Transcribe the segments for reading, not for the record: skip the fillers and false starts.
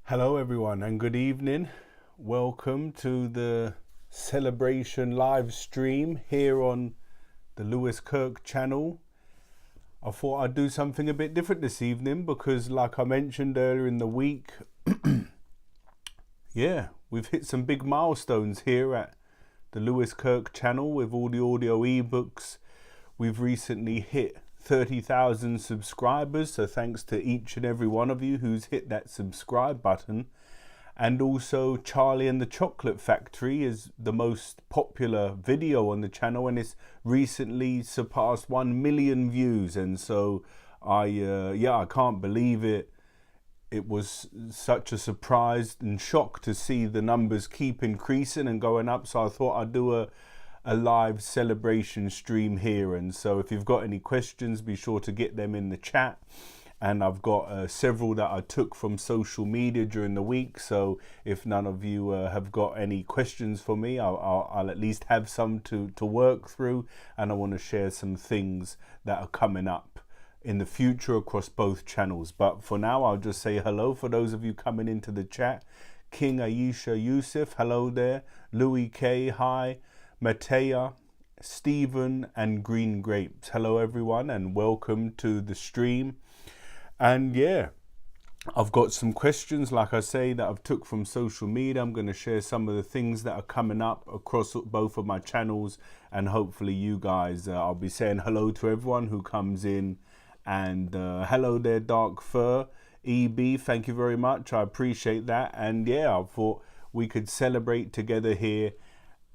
Hello everyone and good evening. Welcome to the celebration live stream here on the Lewis Kirk channel. I thought I'd do something a bit different this evening because, like I mentioned earlier in the week, we've hit some big milestones here at the Lewis Kirk channel with all the audio ebooks. We've recently hit 30,000 subscribers, so thanks to each and every one of you who's hit that subscribe button. And also Charlie and the Chocolate Factory is the most popular video on the channel, and it's recently surpassed 1 million views. And so I can't believe it. It was such a surprise and shock to see the numbers keep increasing and going up. So I thought I'd do a live celebration stream here. And so if you've got any questions, be sure to get them in the chat. And I've got several that I took from social media during the week. So if none of you have got any questions for me, I'll at least have some to work through. And I want to share some things that are coming up in the future across both channels. But for now, I'll just say hello for those of you coming into the chat. King Aisha Yusuf, hello there. Louis K, hi. Matea, Stephen and Green Grapes, hello everyone and welcome to the stream. And yeah, I've got some questions, like I say, that I've took from social media. I'm going to share some of the things that are coming up across both of my channels, and hopefully you guys, I'll be saying hello to everyone who comes in. And hello there, Dark Fur, EB, thank you very much, I appreciate that. And yeah, I thought we could celebrate together here.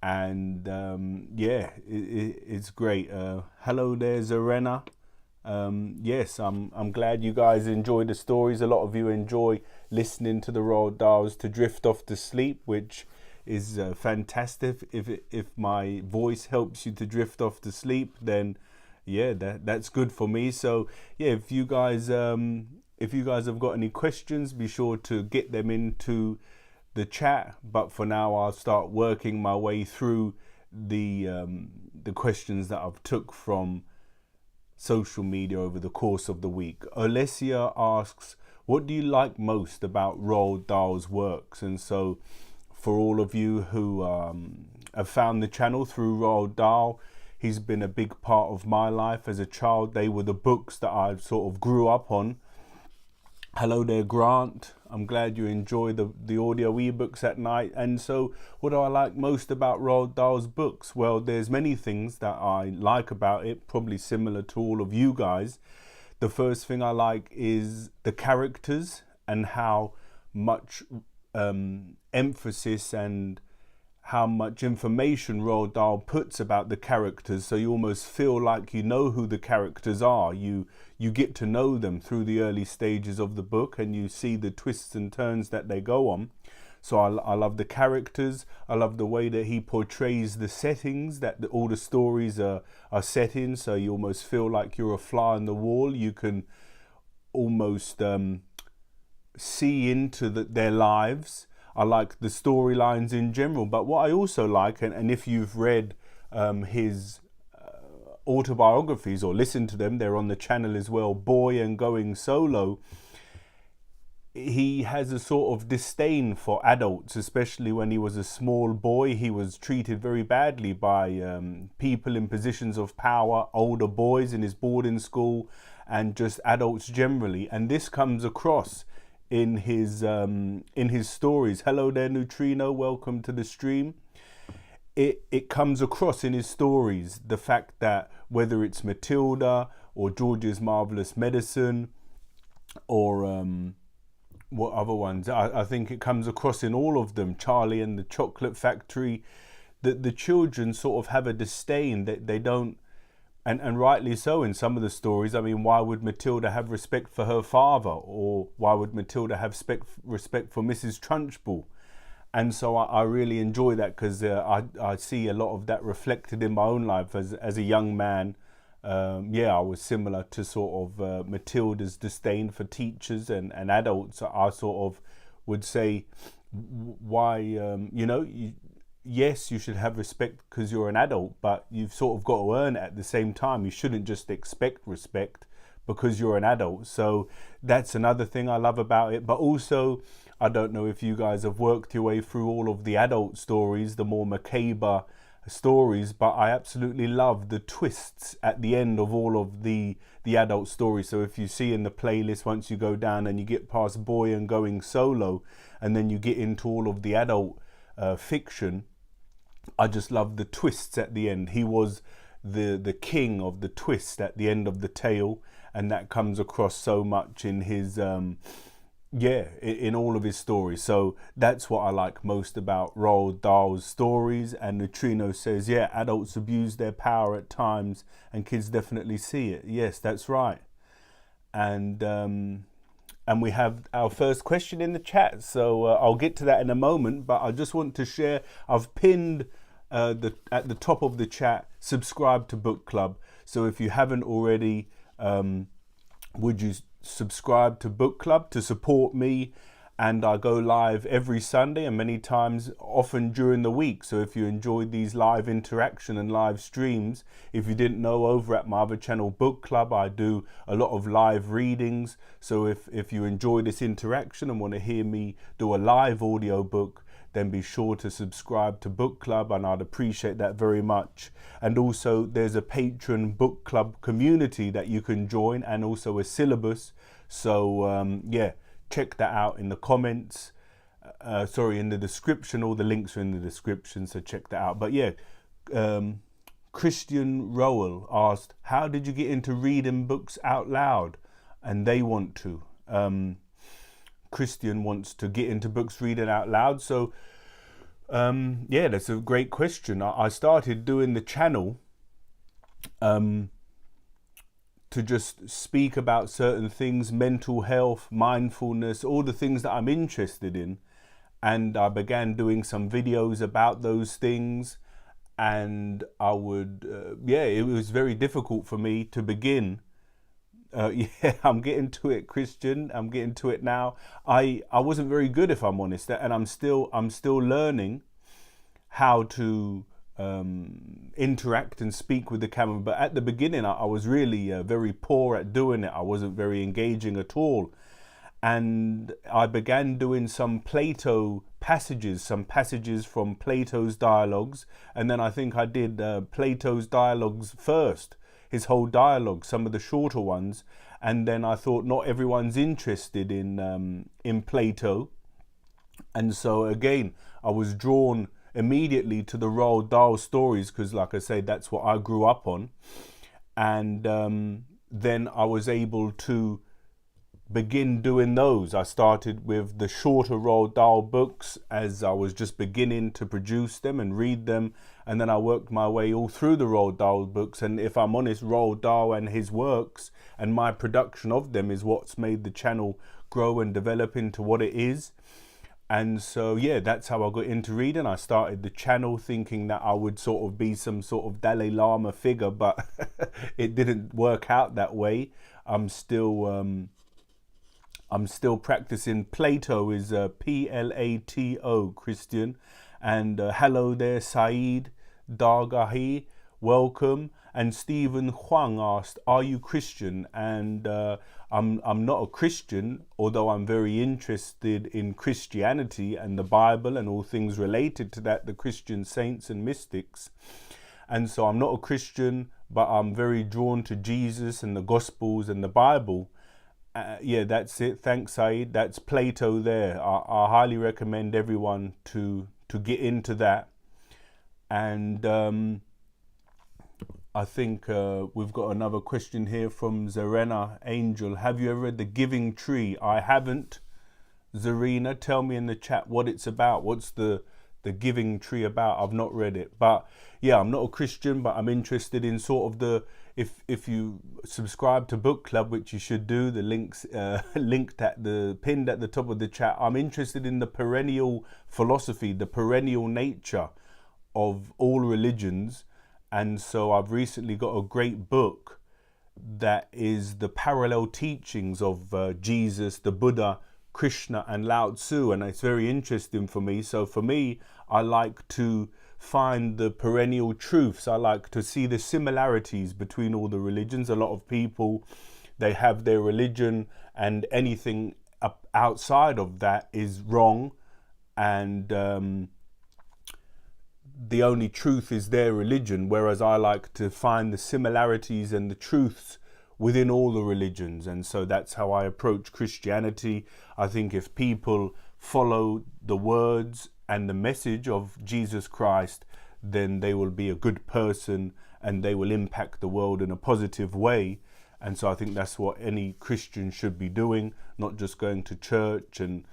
And it's great. Hello there, Zarena. Yes, I'm glad you guys enjoy the stories. A lot of you enjoy listening to the Roald Dahls to drift off to sleep, which is fantastic. If my voice helps you to drift off to sleep, then yeah, that's good for me. So yeah, if you guys have got any questions, be sure to get them into the chat. But for now, I'll start working my way through the questions that I've took from social media over the course of the week. Olesia asks, what do you like most about Roald Dahl's works? And so for all of you who have found the channel through Roald Dahl, he's been a big part of my life as a child. They were the books that I sort of grew up on. Hello there, Grant. I'm glad you enjoy the audio ebooks at night. And so what do I like most about Roald Dahl's books? Well, there's many things that I like about it, probably similar to all of you guys. The first thing I like is the characters and how much emphasis and how much information Roald Dahl puts about the characters, so you almost feel like you know who the characters are. You get to know them through the early stages of the book, and you see the twists and turns that they go on. So I love the characters. I love the way that he portrays the settings that all the stories are set in, so you almost feel like you're a fly on the wall. You can almost see into their lives. I like the storylines in general, but what I also like, and if you've read his autobiographies or listened to them, they're on the channel as well, Boy and Going Solo, he has a sort of disdain for adults, especially when he was a small boy. He was treated very badly by people in positions of power, older boys in his boarding school, and just adults generally. And this comes across in his stories. Hello there, Neutrino, welcome to the stream. It comes across in his stories, the fact that whether it's Matilda or George's Marvelous Medicine or what other ones, I think it comes across in all of them, Charlie and the Chocolate Factory, that the children sort of have a disdain that they don't. And rightly so in some of the stories. I mean, why would Matilda have respect for her father? Or why would Matilda have respect for Mrs. Trunchbull? And so I really enjoy that because I see a lot of that reflected in my own life as a young man. I was similar to sort of Matilda's disdain for teachers and adults. I sort of would say, why, yes, you should have respect because you're an adult, but you've sort of got to earn it at the same time. You shouldn't just expect respect because you're an adult. So that's another thing I love about it. But also I don't know if you guys have worked your way through all of the adult stories, the more macabre stories, but I absolutely love the twists at the end of all of the adult stories. So if you see in the playlist, once you go down and you get past Boy and Going Solo, and then you get into all of the adult fiction, I just love the twists at the end. He was the king of the twist at the end of the tale, and that comes across so much in his in all of his stories. So that's what I like most about Roald Dahl's stories. And Neutrino says, yeah, adults abuse their power at times and kids definitely see it. Yes, that's right. And we have our first question in the chat, so I'll get to that in a moment, but I just want to share, I've pinned at the top of the chat, subscribe to Book Club. So if you haven't already, would you subscribe to Book Club to support me? And I go live every Sunday and many times often during the week. So if you enjoyed these live interaction and live streams, if you didn't know, over at my other channel Book Club, I do a lot of live readings. So if you enjoy this interaction and want to hear me do a live audio book, then be sure to subscribe to Book Club, and I'd appreciate that very much. And also there's a Patreon Book Club community that you can join, and also a syllabus. So yeah, check that out in the comments, in the description. All the links are in the description, so check that out. But yeah, Christian Rowell asked, how did you get into reading books out loud? And they want to. Christian wants to get into books reading out loud. So yeah, that's a great question. I started doing the channel to just speak about certain things, mental health, mindfulness, all the things that I'm interested in. And I began doing some videos about those things. And I would, it was very difficult for me to begin. Yeah, I'm getting to it, Christian. I'm getting to it now. I wasn't very good, if I'm honest, and I'm still learning how to interact and speak with the camera. But at the beginning, I was really very poor at doing it. I wasn't very engaging at all. And I began doing some Plato passages, some passages from Plato's dialogues. And then I think I did Plato's dialogues first, his whole dialogue, some of the shorter ones. And then I thought not everyone's interested in Plato. And so again, I was drawn immediately to the Roald Dahl stories, because like I say, that's what I grew up on. And then I was able to begin doing those. I started with the shorter Roald Dahl books as I was just beginning to produce them and read them, and then I worked my way all through the Roald Dahl books. And if I'm honest, Roald Dahl and his works and my production of them is what's made the channel grow and develop into what it is. And so yeah, that's how I got into reading. I started the channel thinking that I would sort of be some sort of Dalai Lama figure, but it didn't work out that way. I'm still practicing. Plato is Plato, Christian. And hello there, Saeed Dargahi, welcome. And Stephen Huang asked, are you Christian? And I'm not a Christian, although I'm very interested in Christianity and the Bible and all things related to that, the Christian saints and mystics. And so I'm not a Christian, but I'm very drawn to Jesus and the Gospels and the Bible. Yeah, that's it. Thanks, Saeed. That's Plato there. I highly recommend everyone to get into that. And I think we've got another question here from Zarena Angel. Have you ever read The Giving Tree? I haven't. Zarena, tell me in the chat what it's about. What's the Giving Tree about? I've not read it. But yeah, I'm not a Christian, but I'm interested in sort of the, if you subscribe to Book Club, which you should do, the links linked at the pinned at the top of the chat. I'm interested in the perennial philosophy, the perennial nature of all religions. And so I've recently got a great book that is the parallel teachings of Jesus, the Buddha, Krishna and Lao Tzu, and it's very interesting for me. So for me, I like to find the perennial truths. I like to see the similarities between all the religions. A lot of people, they have their religion and anything outside of that is wrong, and the only truth is their religion, whereas I like to find the similarities and the truths within all the religions. And so that's how I approach Christianity. I think if people follow the words and the message of Jesus Christ, then they will be a good person and they will impact the world in a positive way. And so I think that's what any Christian should be doing, not just going to church and,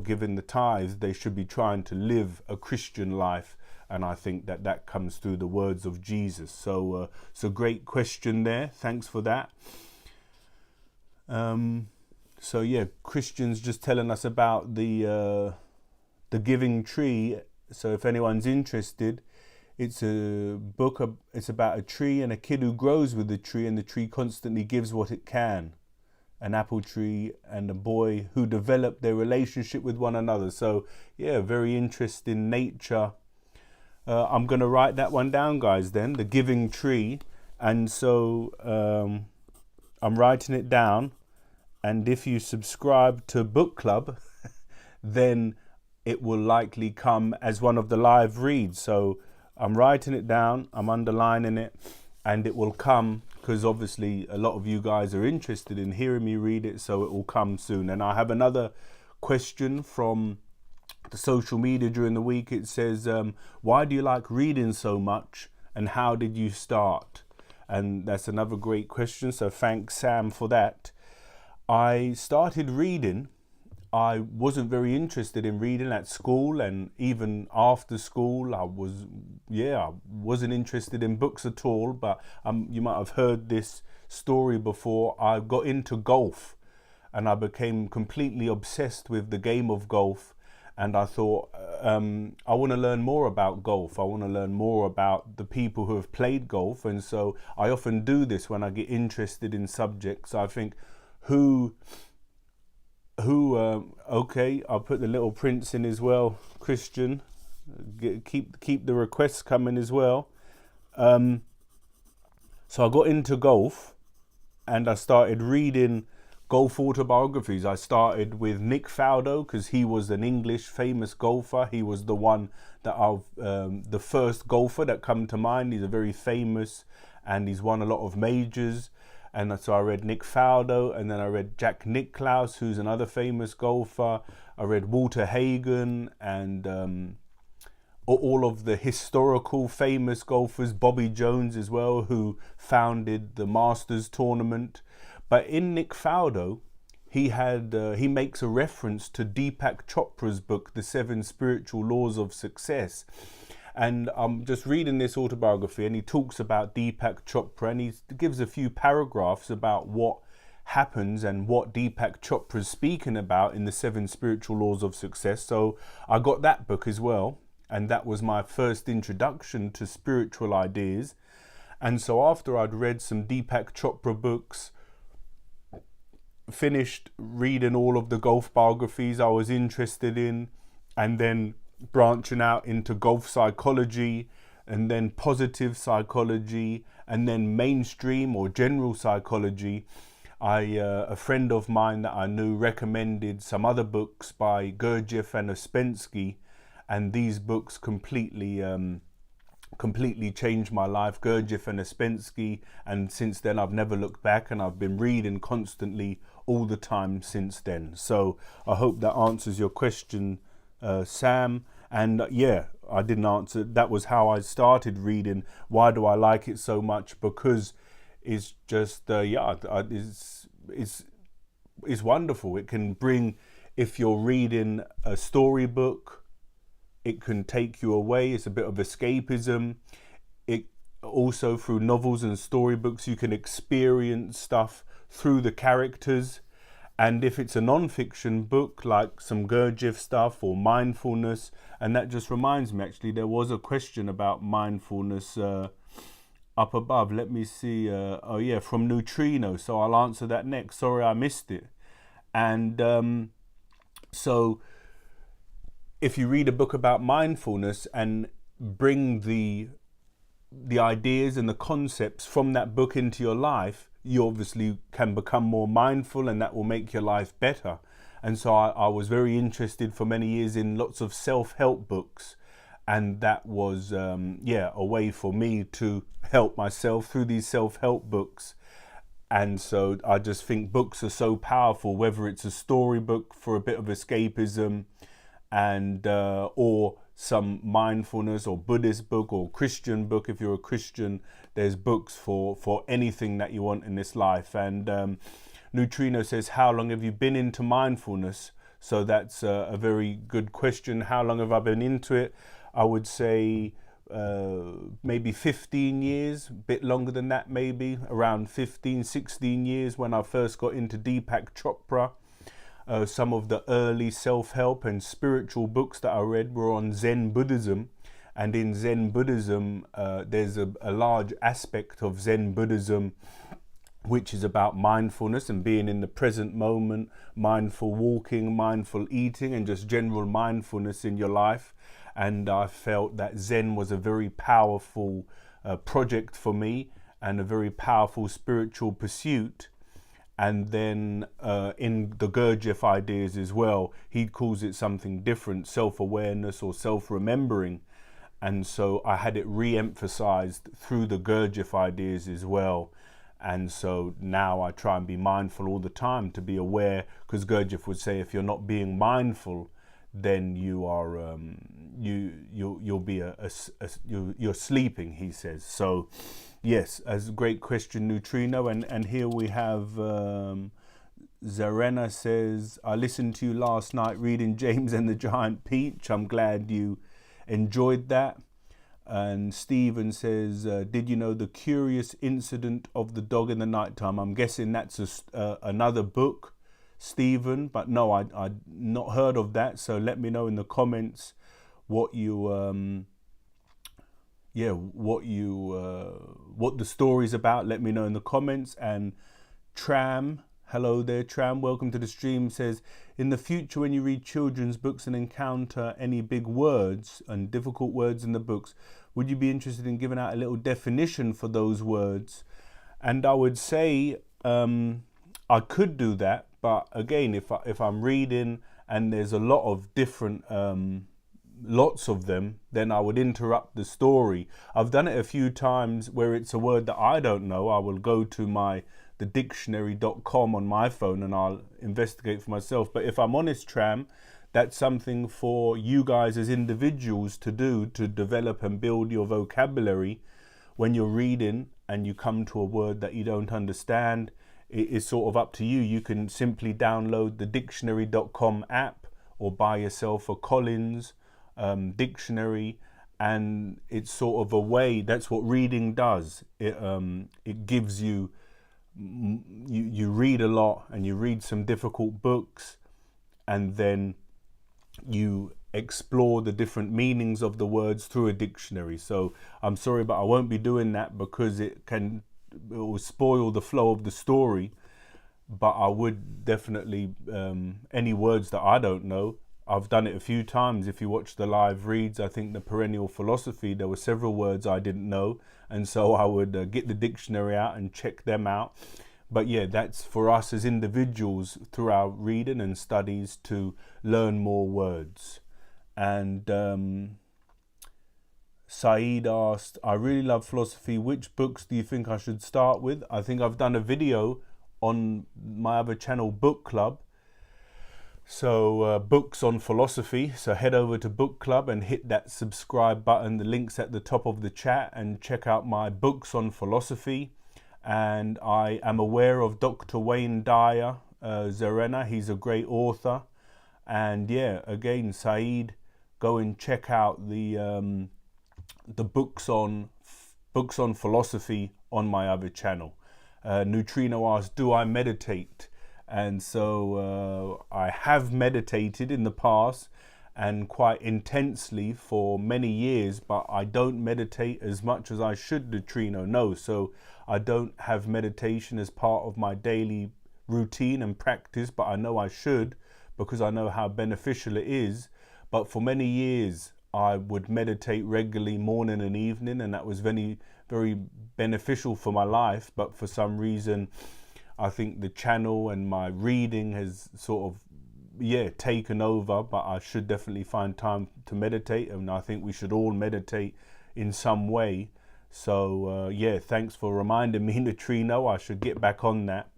giving the tithes. They should be trying to live a Christian life. And I think that comes through the words of Jesus. So it's a great question there. Thanks for that. Christians just telling us about the giving tree. So if anyone's interested, it's a book. It's about a tree and a kid who grows with the tree, and the tree constantly gives what it can. An apple tree and a boy who develop their relationship with one another. So very interesting nature. I'm going to write that one down, guys, then, the giving tree. And so I'm writing it down. And if you subscribe to Book Club, then it will likely come as one of the live reads. So I'm writing it down, I'm underlining it, and it will come, because obviously a lot of you guys are interested in hearing me read it, so it will come soon. And I have another question from the social media during the week. It says, why do you like reading so much, and how did you start? And that's another great question, so thanks, Sam, for that. I started reading. I wasn't very interested in reading at school, and even after school I wasn't interested in books at all. But you might have heard this story before. I got into golf and I became completely obsessed with the game of golf. And I thought, I want to learn more about golf. I want to learn more about the people who have played golf. And so I often do this when I get interested in subjects. I think, okay, I'll put the little prince in as well, Christian. Keep the requests coming as well. So I got into golf and I started reading golf autobiographies. I started with Nick Faldo because he was an English famous golfer. He was the one that the first golfer that come to mind. He's a very famous and he's won a lot of majors. And so I read Nick Faldo, and then I read Jack Nicklaus, who's another famous golfer. I read Walter Hagen and all of the historical famous golfers, Bobby Jones as well, who founded the Masters tournament. But in Nick Faldo, he makes a reference to Deepak Chopra's book, The 7 Spiritual Laws of Success. And I'm just reading this autobiography, and he talks about Deepak Chopra, and he gives a few paragraphs about what happens and what Deepak Chopra is speaking about in the 7 Spiritual Laws of Success. So I got that book as well, and that was my first introduction to spiritual ideas. And so after I'd read some Deepak Chopra books, finished reading all of the golf biographies I was interested in, and then branching out into golf psychology, and then positive psychology, and then mainstream or general psychology. A friend of mine that I knew recommended some other books by Gurdjieff and Ouspensky, and these books completely changed my life, Gurdjieff and Ouspensky, and since then I've never looked back, and I've been reading constantly all the time since then. So I hope that answers your question, Sam. And I didn't answer. That was how I started reading. Why do I like it so much? Because it's just it's wonderful. It can bring, if you're reading a storybook, it can take you away. It's a bit of escapism. It also, through novels and storybooks, you can experience stuff through the characters. And if it's a non-fiction book, like some Gurdjieff stuff or mindfulness, and that just reminds me, actually, there was a question about mindfulness up above. Let me see. From Neutrino. So I'll answer that next. Sorry, I missed it. And so if you read a book about mindfulness and bring the ideas and the concepts from that book into your life, you obviously can become more mindful, and that will make your life better. And so I was very interested for many years in lots of self-help books. And that was, a way for me to help myself through these self-help books. And so I just think books are so powerful, whether it's a storybook for a bit of escapism, and or some mindfulness or Buddhist book or Christian book. If you're a Christian, there's books for anything that you want in this life. And Neutrino says, how long have you been into mindfulness? So that's a very good question. How long have I been into it? I would say maybe 15 years, a bit longer than that, maybe around 15, 16 years when I first got into Deepak Chopra. Some of the early self-help and spiritual books that I read were on Zen Buddhism. And in Zen Buddhism, there's a large aspect of Zen Buddhism which is about mindfulness and being in the present moment, mindful walking, mindful eating, and just general mindfulness in your life. And I felt that Zen was a very powerful project for me and a very powerful spiritual pursuit. And then in the Gurdjieff ideas as well, he calls it something different, self-awareness or self-remembering. And so I had it re-emphasized through the Gurdjieff ideas as well. And so now I try and be mindful all the time, to be aware, because Gurdjieff would say if you're not being mindful, then you are you're sleeping, he says. So yes, as a great question, Neutrino. And here we have Zarena says, I listened to you last night reading James and the Giant Peach. I'm glad you enjoyed that. And Stephen says, did you know the curious incident of the dog in the nighttime? I'm guessing that's another book, Stephen, but no, I'd not heard of that. So let me know in the comments what you what the story's about. Let me know in the comments. And Tram, hello there, Tram, welcome to the stream, says, in the future when you read children's books and encounter any big words and difficult words in the books, would you be interested in giving out a little definition for those words? And I would say I could do that, but again, if I'm reading and there's a lot of different lots of them, then I would interrupt the story. I've done it a few times where it's a word that I don't know. I will go to the dictionary.com on my phone and I'll investigate for myself. But if I'm honest, Tram, that's something for you guys as individuals to do, to develop and build your vocabulary. When you're reading and you come to a word that you don't understand, it is sort of up to you. You can simply download the dictionary.com app or buy yourself a Collins dictionary, and it's sort of a way, that's what reading does. It gives you read a lot and you read some difficult books, and then you explore the different meanings of the words through a dictionary. So I'm sorry, but I won't be doing that because it will spoil the flow of the story. But I would definitely, any words that I don't know, I've done it a few times. If you watch the live reads, I think the perennial philosophy, there were several words I didn't know. And so I would get the dictionary out and check them out. But yeah, that's for us as individuals through our reading and studies to learn more words. And Saeed asked, I really love philosophy. Which books do you think I should start with? I think I've done a video on my other channel, Book Club. So books on philosophy. So head over to Book Club and hit that subscribe button. The link's at the top of the chat, and check out my books on philosophy. And I am aware of Dr. Wayne Dyer, Zarena. He's a great author. And yeah, again, Saeed, go and check out the books on philosophy on my other channel. Neutrino asked, do I meditate? And so I have meditated in the past and quite intensely for many years, but I don't meditate as much as I should, Neutrino. No, so I don't have meditation as part of my daily routine and practice, but I know I should because I know how beneficial it is. But for many years, I would meditate regularly morning and evening, and that was very, very beneficial for my life. But for some reason, I think the channel and my reading has sort of taken over, but I should definitely find time to meditate, and I think we should all meditate in some way. So thanks for reminding me, Neutrino. I should get back on that.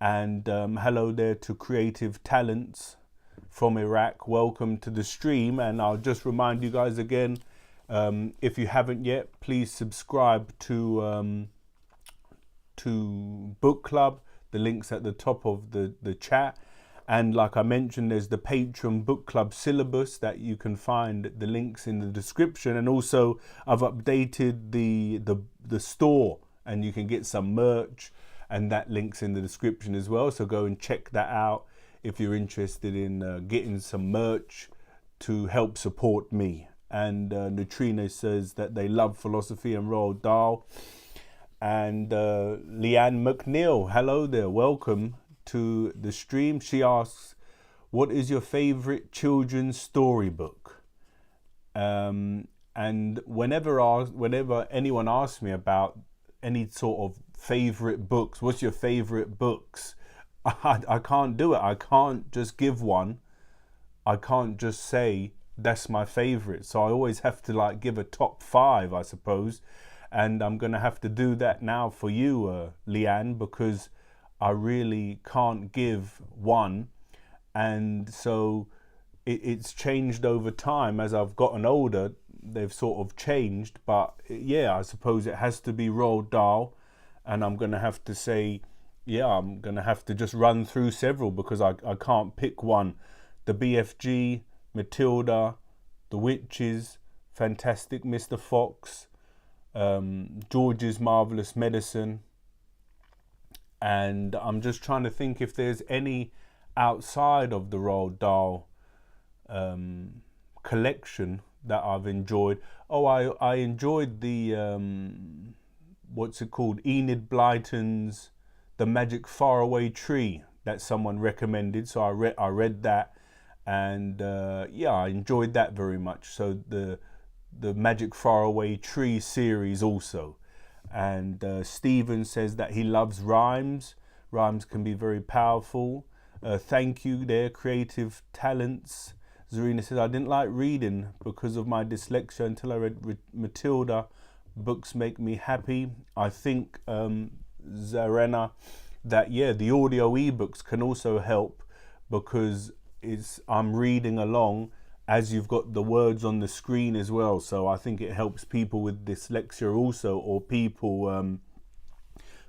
And hello there to Creative Talents from Iraq. Welcome to the stream. And I'll just remind you guys again, if you haven't yet, please subscribe to Book Club. The link's at the top of the chat. And like I mentioned, there's the Patreon Book Club Syllabus that you can find the links in the description. And also I've updated the store, and you can get some merch, and that link's in the description as well. So go and check that out if you're interested in getting some merch to help support me. And Neutrino says that they love philosophy and Roald Dahl. And Leanne McNeil, hello there, welcome to the stream. She asks, what is your favorite children's storybook? And whenever anyone asks me about any sort of favorite books, what's your favorite books, I can't do it. I can't just give one. I can't just say that's my favorite. So I always have to give a top 5, I suppose. And I'm going to have to do that now for you, Leanne, because I really can't give one. And so it's changed over time. As I've gotten older, they've sort of changed. But yeah, I suppose it has to be Roald Dahl. And I'm going to have to say, I'm going to have to just run through several, because I can't pick one. The BFG, Matilda, The Witches, Fantastic Mr. Fox, George's Marvelous Medicine, and I'm just trying to think if there's any outside of the Roald Dahl collection that I've enjoyed. Oh, I enjoyed the what's it called, Enid Blyton's The Magic Faraway Tree, that someone recommended, so I read that, and I enjoyed that very much. So the Magic Faraway Tree series also. And Stephen says that he loves rhymes. Rhymes can be very powerful. Thank you there, Creative Talents. Zarina says, I didn't like reading because of my dyslexia until I read Matilda. Books make me happy. I think, Zarena, that the audio ebooks can also help, because I'm reading along as you've got the words on the screen as well. So I think it helps people with dyslexia also, or people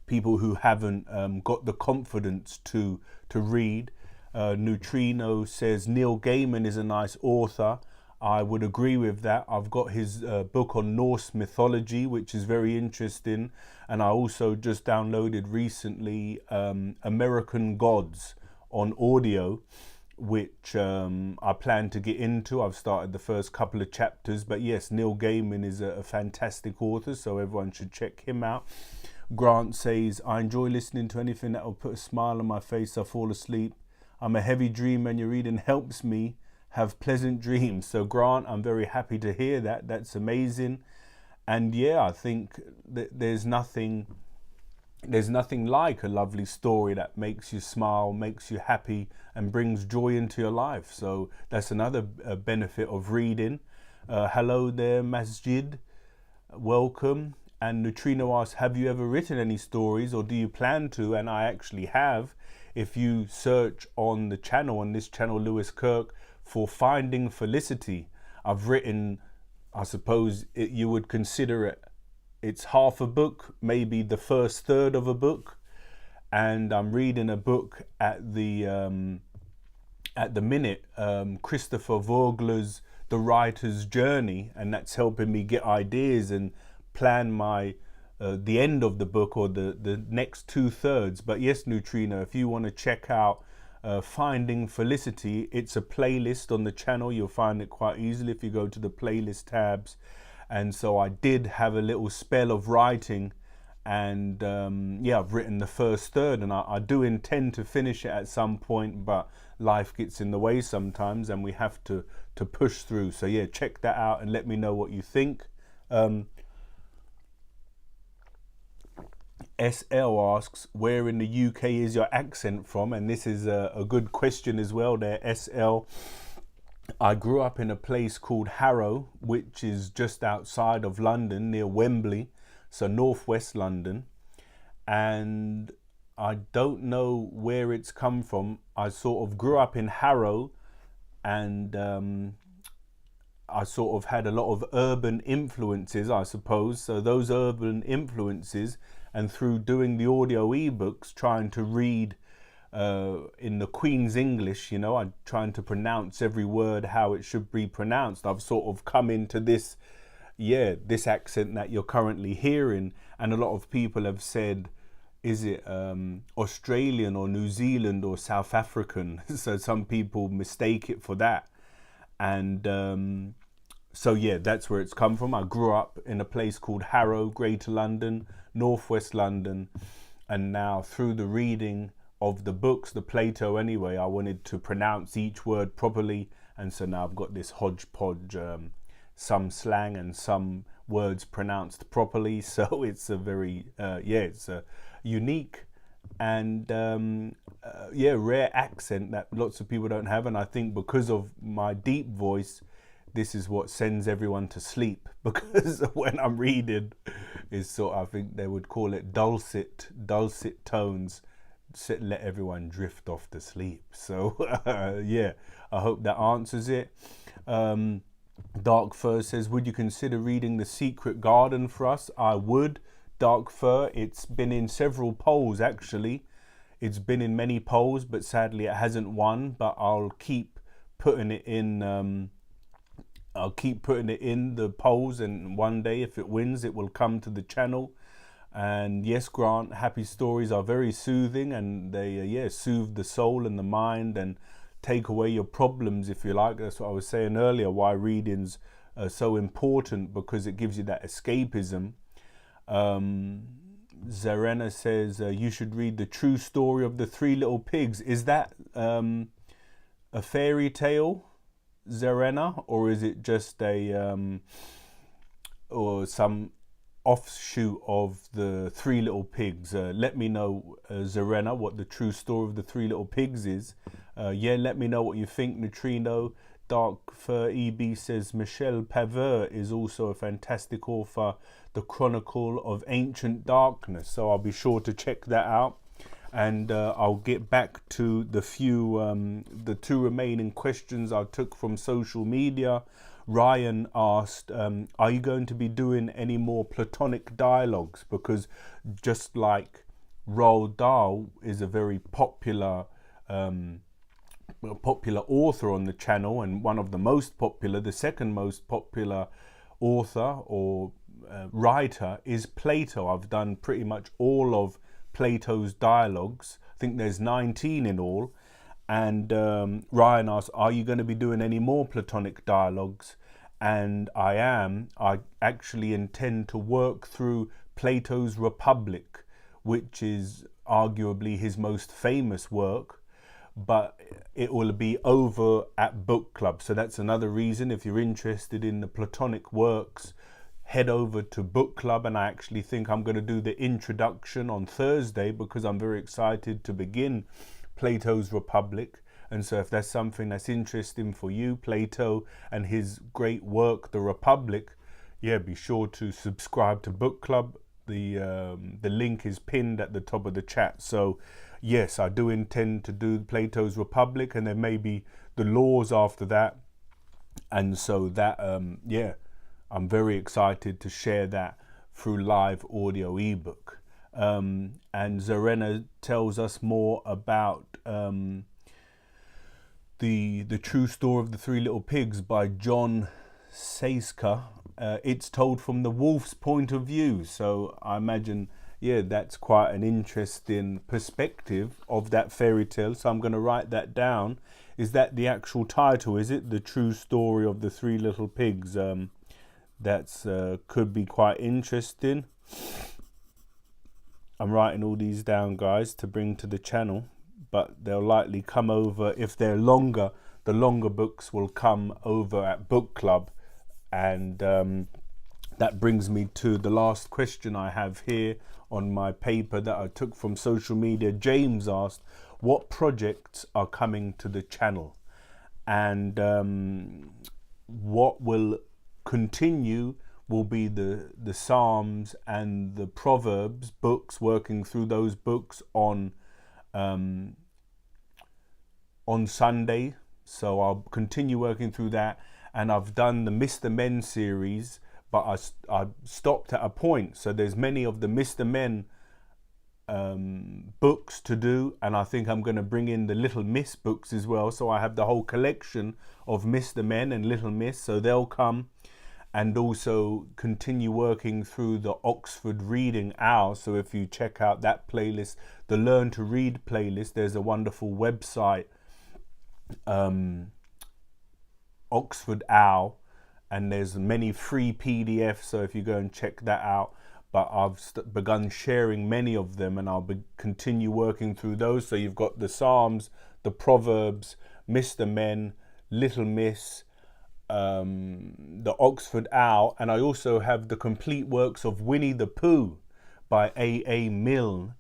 who haven't got the confidence to read. Neutrino says Neil Gaiman is a nice author. I would agree with that. I've got his book on Norse mythology, which is very interesting. And I also just downloaded recently American Gods on audio, which I plan to get into. I've started the first couple of chapters, but yes, Neil Gaiman is a fantastic author, so everyone should check him out. Grant says, I enjoy listening to anything that will put a smile on my face. I fall asleep. I'm a heavy dreamer, and your reading helps me have pleasant dreams. So Grant, I'm very happy to hear that. That's amazing. And I think that there's nothing like a lovely story that makes you smile, makes you happy, and brings joy into your life. So that's another benefit of reading. Hello there, Masjid. Welcome. And Neutrino asks, have you ever written any stories, or do you plan to? And I actually have. If you search on the channel, on this channel, Lewis Kirk, for Finding Felicity, I've written, I suppose you would consider it's half a book, maybe the first third of a book. And I'm reading a book at the minute, Christopher Vogler's The Writer's Journey, and that's helping me get ideas and plan my the end of the book, or the next 2/3. But yes, Neutrino, if you want to check out Finding Felicity, it's a playlist on the channel. You'll find it quite easily if you go to the playlist tabs. And so I did have a little spell of writing, and I've written the first third, and I do intend to finish it at some point, but life gets in the way sometimes, and we have to push through. So check that out and let me know what you think. SL asks, where in the UK is your accent from? And this is a good question as well there, SL. I grew up in a place called Harrow, which is just outside of London, near Wembley, so northwest London. And I don't know where it's come from. I sort of grew up in Harrow, and I sort of had a lot of urban influences, I suppose. So those urban influences, and through doing the audio ebooks, trying to read in the Queen's English, you know, I'm trying to pronounce every word how it should be pronounced. I've sort of come into this, this accent that you're currently hearing. And a lot of people have said, is it Australian or New Zealand or South African? So some people mistake it for that. And so yeah, that's where it's come from. I grew up in a place called Harrow, Greater London, Northwest London. And now through the reading of the books, the Plato anyway, I wanted to pronounce each word properly. And so now I've got this hodgepodge, some slang and some words pronounced properly. So it's a very, it's a unique and rare accent that lots of people don't have. And I think because of my deep voice, this is what sends everyone to sleep, because when I'm reading, is sort of, I think they would call it dulcet tones, let everyone drift off to sleep. So I hope that answers it. Dark Fur says, would you consider reading The Secret Garden for us? I would, Dark Fur. It's been in several polls, actually. It's been in many polls, but sadly it hasn't won. But I'll keep putting it in. I'll keep putting it in the polls, and one day if it wins, it will come to the channel. And yes, Grant, happy stories are very soothing, and they soothe the soul and the mind and take away your problems, if you like. That's what I was saying earlier, why reading's so important, because it gives you that escapism. Zarena says you should read The True Story of the Three Little Pigs. Is that a fairy tale, Zarena, or is it just a or some offshoot of the Three Little Pigs? Let me know, Zarena, what The True Story of the Three Little Pigs is. Let me know what you think, Neutrino. Dark Fur EB says Michel Paveur is also a fantastic author, The Chronicle of Ancient Darkness. So I'll be sure to check that out. And I'll get back to the two remaining questions I took from social media. Ryan asked, are you going to be doing any more Platonic dialogues? Because just like Roald Dahl is a very popular author on the channel, and one of the most popular, the second most popular author or writer is Plato. I've done pretty much all of Plato's dialogues. I think there's 19 in all. And Ryan asked, are you going to be doing any more Platonic dialogues? And I am. I actually intend to work through Plato's Republic, which is arguably his most famous work, but it will be over at book club. So that's another reason, if you're interested in the Platonic works, head over to book club. And I actually think I'm going to do the introduction on Thursday, because I'm very excited to begin Plato's Republic. And so if that's something that's interesting for you, Plato and his great work, The Republic, be sure to subscribe to book club. The link is pinned at the top of the chat. So yes, I do intend to do Plato's Republic, and there may be the laws after that. And so that, I'm very excited to share that through live audio ebook. And Zarena tells us more about the True Story of the Three Little Pigs by John Seiska. It's told from the wolf's point of view. So I imagine, that's quite an interesting perspective of that fairy tale. So I'm going to write that down. Is that the actual title? Is it The True Story of the Three Little Pigs? That's could be quite interesting. I'm writing all these down, guys, to bring to the channel, but they'll likely come over. If they're longer, the longer books will come over at book club, and that brings me to the last question I have here on my paper that I took from social media. James asked, what projects are coming to the channel? And what will continue will be the Psalms and the Proverbs books, working through those books on Sunday. So I'll continue working through that. And I've done the Mr. Men series, but I stopped at a point. So there's many of the Mr. Men books to do, and I think I'm going to bring in the Little Miss books as well. So I have the whole collection of Mr. Men and Little Miss, so they'll come. And also continue working through the Oxford Reading Hour. So if you check out that playlist, the Learn to Read playlist, there's a wonderful website, Oxford Owl, and there's many free PDFs, so if you go and check that out. But I've begun sharing many of them, and I'll continue working through those. So you've got the Psalms, the Proverbs, Mr. Men, Little Miss, the Oxford Owl, and I also have the complete works of Winnie the Pooh by A.A. Milne.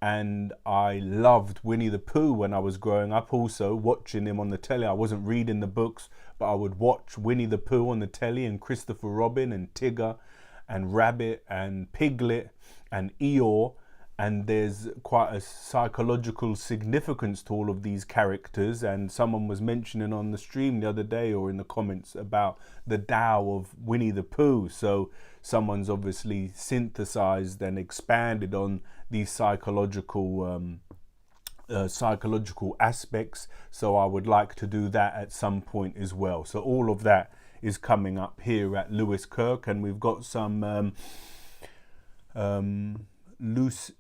And I loved Winnie the Pooh when I was growing up, also watching him on the telly. I wasn't reading the books, but I would watch Winnie the Pooh on the telly, and Christopher Robin and Tigger and Rabbit and Piglet and Eeyore. And there's quite a psychological significance to all of these characters. And someone was mentioning on the stream the other day, or in the comments, about the Tao of Winnie the Pooh. So someone's obviously synthesized and expanded on these psychological aspects. So I would like to do that at some point as well. So all of that is coming up here at Lewis Kirk. And we've got some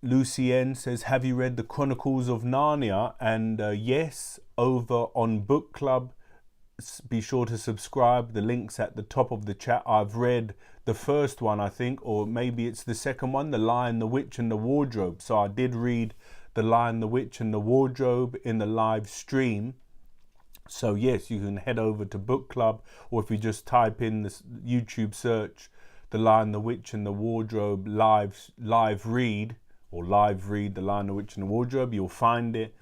Lucienne says, have you read the Chronicles of Narnia? And yes, over on Book Club. Be sure to subscribe. The link's at the top of the chat. I've read the first one, I think, or maybe it's the second one, The Lion, the Witch and the Wardrobe. So I did read The Lion, the Witch and the Wardrobe in the live stream. So yes, you can head over to Book Club, or if you just type in the YouTube search, The Lion, the Witch and the Wardrobe live read, or live read The Lion, the Witch and the Wardrobe, you'll find it.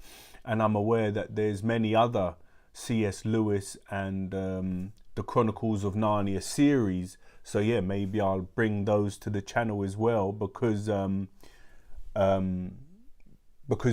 And I'm aware that there's many other C.S. Lewis and the Chronicles of Narnia series. So yeah, maybe I'll bring those to the channel as well, because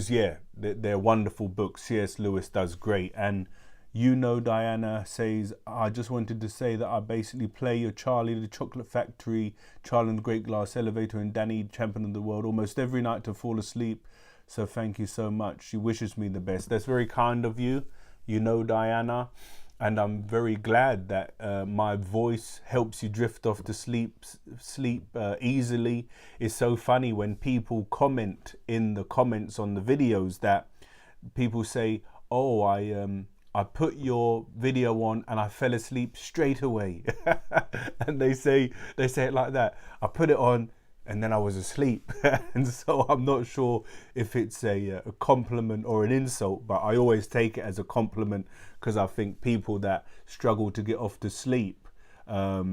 yeah, they're wonderful books. C.S. Lewis does great. And Diana says, I just wanted to say that I basically play your Charlie the Chocolate Factory, Charlie and the Great Glass Elevator, and Danny Champion of the World almost every night to fall asleep. So thank you so much. She wishes me the best. That's very kind of you, Diana. And I'm very glad that my voice helps you drift off to sleep easily. It's so funny when people comment in the comments on the videos that people say, oh, I put your video on and I fell asleep straight away. And they say it like that. I put it on and then I was asleep. And so I'm not sure if it's a compliment or an insult, but I always take it as a compliment, because I think people that struggle to get off to sleep, I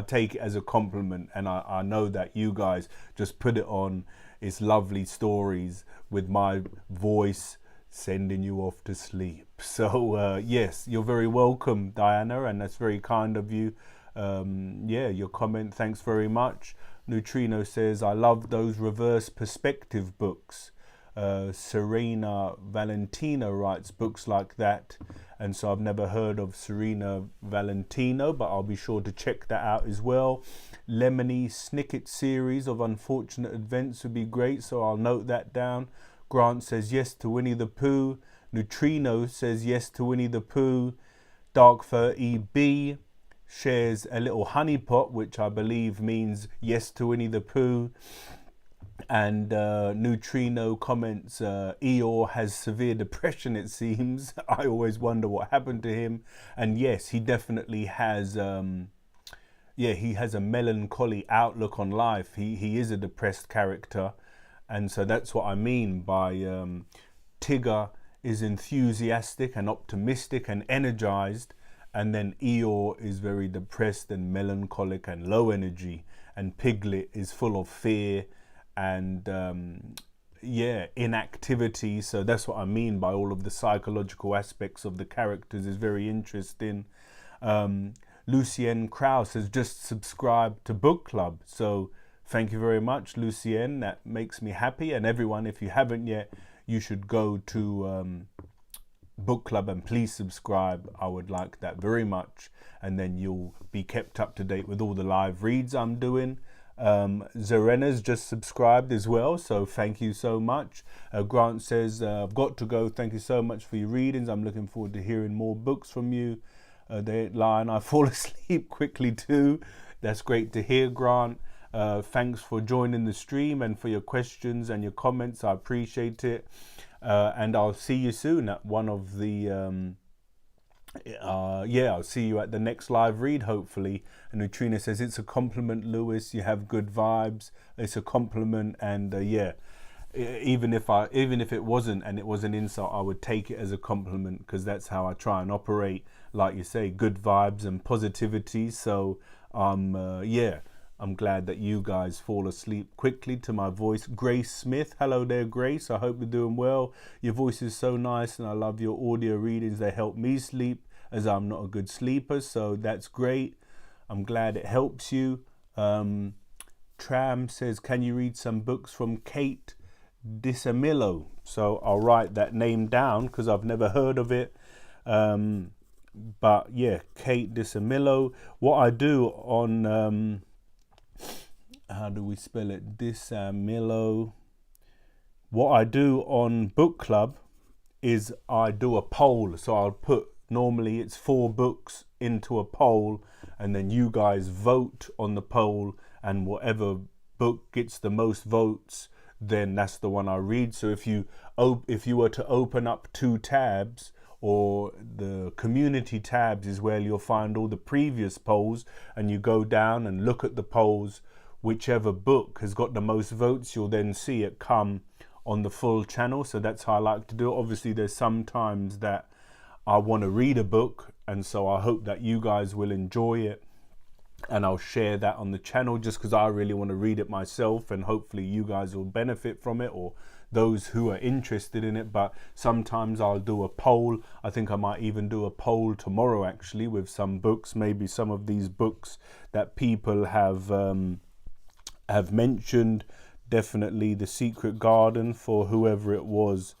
take it as a compliment. And I know that you guys just put it on. It's lovely stories with my voice sending you off to sleep. So yes, you're very welcome, Diana, and that's very kind of you. Your comment, thanks very much. Neutrino says, I love those reverse perspective books. Serena Valentina writes books like that, and so I've never heard of Serena Valentino, but I'll be sure to check that out as well. Lemony Snicket series of unfortunate events would be great, so I'll note that down. Grant says yes to Winnie the Pooh. Neutrino says yes to Winnie the Pooh. Dark Fur EB shares a little honeypot, which I believe means yes to Winnie the Pooh. And Neutrino comments, Eeyore has severe depression, it seems. I always wonder what happened to him. And yes, he definitely has, he has a melancholy outlook on life. He is a depressed character. And so that's what I mean by Tigger is enthusiastic and optimistic and energized. And then Eeyore is very depressed and melancholic and low energy. And Piglet is full of fear and inactivity. So that's what I mean by all of the psychological aspects of the characters is very interesting. Lucienne Krause has just subscribed to Book Club. So thank you very much, Lucienne. That makes me happy. And everyone, if you haven't yet, you should go to Book Club and please subscribe. I would like that very much. And then you'll be kept up to date with all the live reads I'm doing. Zerena's just subscribed as well, so thank you so much. Grant says, I've got to go. Thank you so much for your readings. I'm looking forward to hearing more books from you. They ain't lying. I fall asleep quickly too. That's great to hear, Grant. Thanks for joining the stream and for your questions and your comments. I appreciate it. And I'll see you soon at one of the I'll see you at the next live read, hopefully. And Neutrina says, it's a compliment, Lewis. You have good vibes. It's a compliment. And even if it wasn't and it was an insult, I would take it as a compliment, because that's how I try and operate. Like you say, good vibes and positivity. So I'm glad that you guys fall asleep quickly to my voice. Grace Smith, hello there, Grace. I hope you're doing well. Your voice is so nice and I love your audio readings. They help me sleep, as I'm not a good sleeper. So that's great. I'm glad it helps you. Tram says, can you read some books from Kate DiCamillo? So I'll write that name down because I've never heard of it. But yeah, Kate DiCamillo. What I do on... how do we spell it? DiCamillo. What I do on Book Club is I do a poll. So I'll put, normally it's 4 books into a poll, and then you guys vote on the poll, and whatever book gets the most votes, then that's the one I read. So if you were to open up 2 tabs, or the community tabs is where you'll find all the previous polls, and you go down and look at the polls, whichever book has got the most votes, you'll then see it come on the full channel. So that's how I like to do it. Obviously, there's some times that I want to read a book, and so I hope that you guys will enjoy it, and I'll share that on the channel just because I really want to read it myself, and hopefully you guys will benefit from it, or those who are interested in it. But sometimes I'll do a poll. I think I might even do a poll tomorrow actually with some books, maybe some of these books that people have mentioned. Definitely The Secret Garden, for whoever it was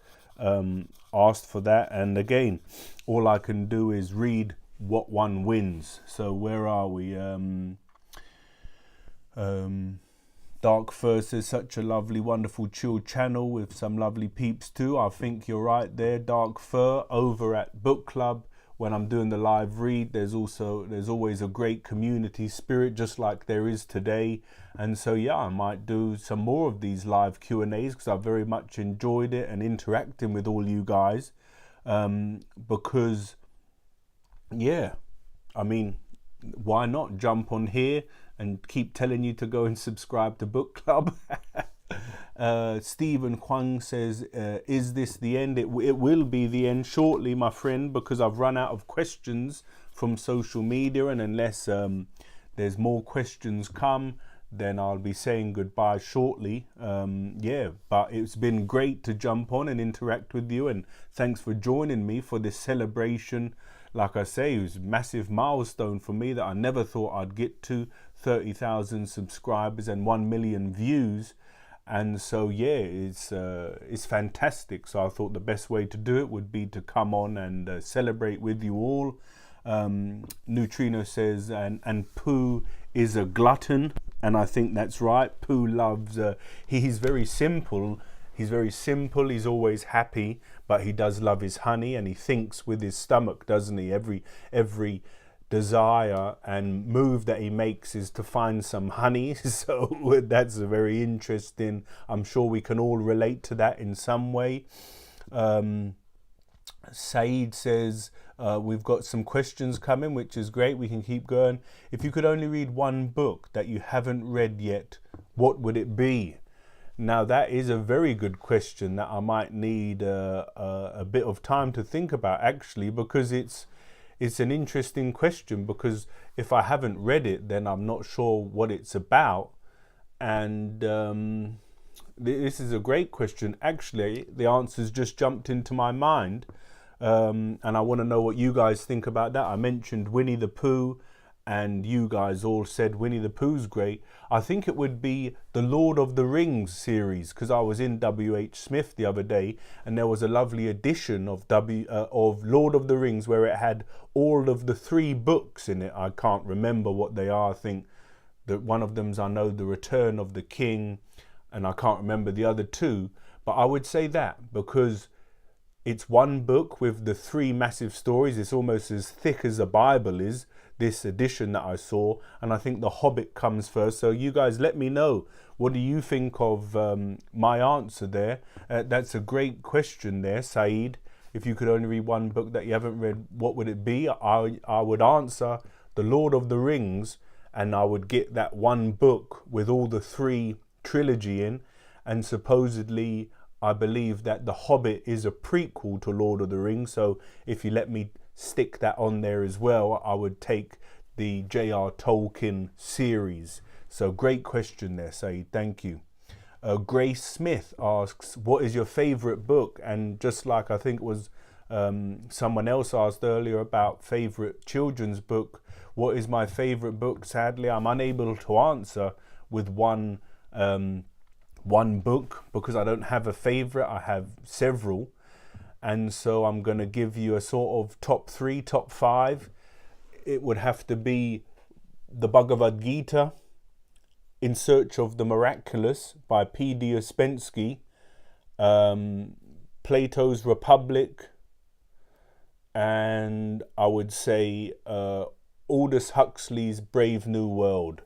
asked for that. And again, all I can do is read what one wins. So where are we? Dark Fur says, such a lovely, wonderful, chill channel with some lovely peeps too. I think you're right there, Dark Fur. Over at Book Club, when I'm doing the live read, there's always a great community spirit, just like there is today. And so yeah, I might do some more of these live Q&As because I've very much enjoyed it and interacting with all you guys. Because yeah, I mean, why not jump on here and keep telling you to go and subscribe to Book Club? Stephen Kwang says, is this the end? It will be the end shortly, my friend, because I've run out of questions from social media, and unless there's more questions come, then I'll be saying goodbye shortly. But it's been great to jump on and interact with you, and thanks for joining me for this celebration. Like I say, it was a massive milestone for me that I never thought I'd get to. 30,000 subscribers and 1 million views. And so yeah, it's fantastic. So I thought the best way to do it would be to come on and celebrate with you all. Neutrino says, and Pooh is a glutton, and I think that's right. Pooh loves, he's very simple. He's very simple. He's always happy, but he does love his honey, and he thinks with his stomach, doesn't he? Every desire and move that he makes is to find some honey. So that's a very interesting. I'm sure we can all relate to that in some way. Saeed says, we've got some questions coming, which is great. We can keep going. If you could only read one book that you haven't read yet, what would it be? Now that is a very good question that I might need a bit of time to think about, actually, because it's it's an interesting question, because if I haven't read it, then I'm not sure what it's about. And this is a great question. Actually, the answers just jumped into my mind. And I want to know what you guys think about that. I mentioned Winnie the Pooh, and you guys all said Winnie the Pooh's great. I think it would be the Lord of the Rings series, because I was in W.H. Smith the other day, and there was a lovely edition of Lord of the Rings where it had all of the 3 books in it. I can't remember what they are. I think that one of them's, I know, The Return of the King, and I can't remember the other 2. But I would say that, because it's one book with the 3 massive stories. It's almost as thick as the Bible is, this edition that I saw. And I think The Hobbit comes first. So you guys let me know. What do you think of my answer there? That's a great question there, Saeed. If you could only read one book that you haven't read, what would it be? I would answer The Lord of the Rings, and I would get that one book with all the 3 trilogy in. And supposedly, I believe that The Hobbit is a prequel to Lord of the Rings. So if you let me stick that on there as well, I would take the J.R. Tolkien series. So great question there, Saeed. Thank you. Grace Smith asks, what is your favorite book? And just like I think it was someone else asked earlier about favorite children's book, what is my favorite book? Sadly, I'm unable to answer with one book, because I don't have a favorite. I have several. And so I'm going to give you a sort of top 3, top 5. It would have to be the Bhagavad Gita, In Search of the Miraculous by P.D. Ouspensky, Plato's Republic, and I would say Aldous Huxley's Brave New World.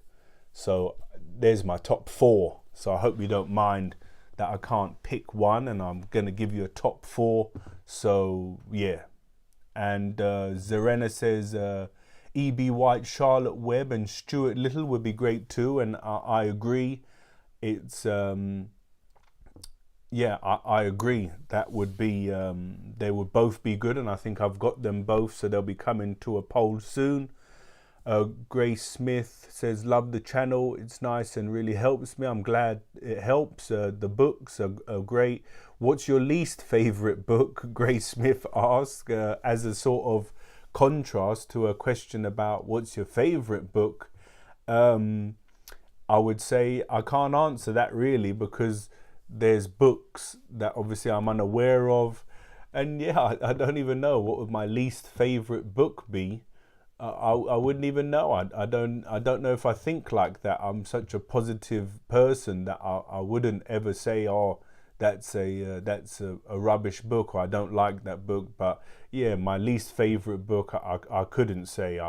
So there's my top 4. So I hope you don't mind that I can't pick one, and I'm going to give you a top 4. So yeah. And Zerena says E.B. White, Charlotte Webb and Stuart Little would be great too. And I agree. It's yeah, I agree. That would be they would both be good, and I think I've got them both, so they'll be coming to a poll soon. Grace Smith says, love the channel. It's nice and really helps me. I'm glad it helps. The books are great. What's your least favorite book? Grace Smith asks, as a sort of contrast to a question about what's your favorite book. I would say I can't answer that really, because there's books that obviously I'm unaware of. And yeah, I don't even know what would my least favorite book be. I wouldn't even know. I don't know if I think like that. I'm such a positive person that I wouldn't ever say, oh, that's a rubbish book, or I don't like that book. But yeah, my least favorite book, I couldn't say.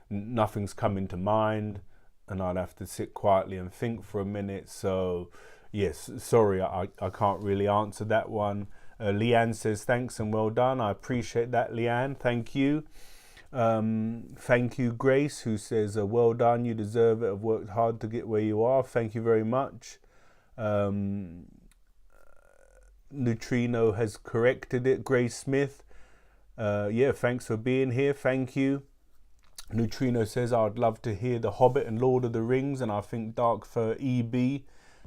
Nothing's coming to mind, and I'd have to sit quietly and think for a minute. So yes, sorry, I can't really answer that one. Leanne says, thanks and well done. I appreciate that, Leanne. Thank you. Thank you, Grace, who says, well done, you deserve it. I've worked hard to get where you are. Thank you very much. Neutrino has corrected it. Grace Smith, yeah, thanks for being here. Thank you. Neutrino says, I'd love to hear The Hobbit and Lord of the Rings, and I think Dark Fur EB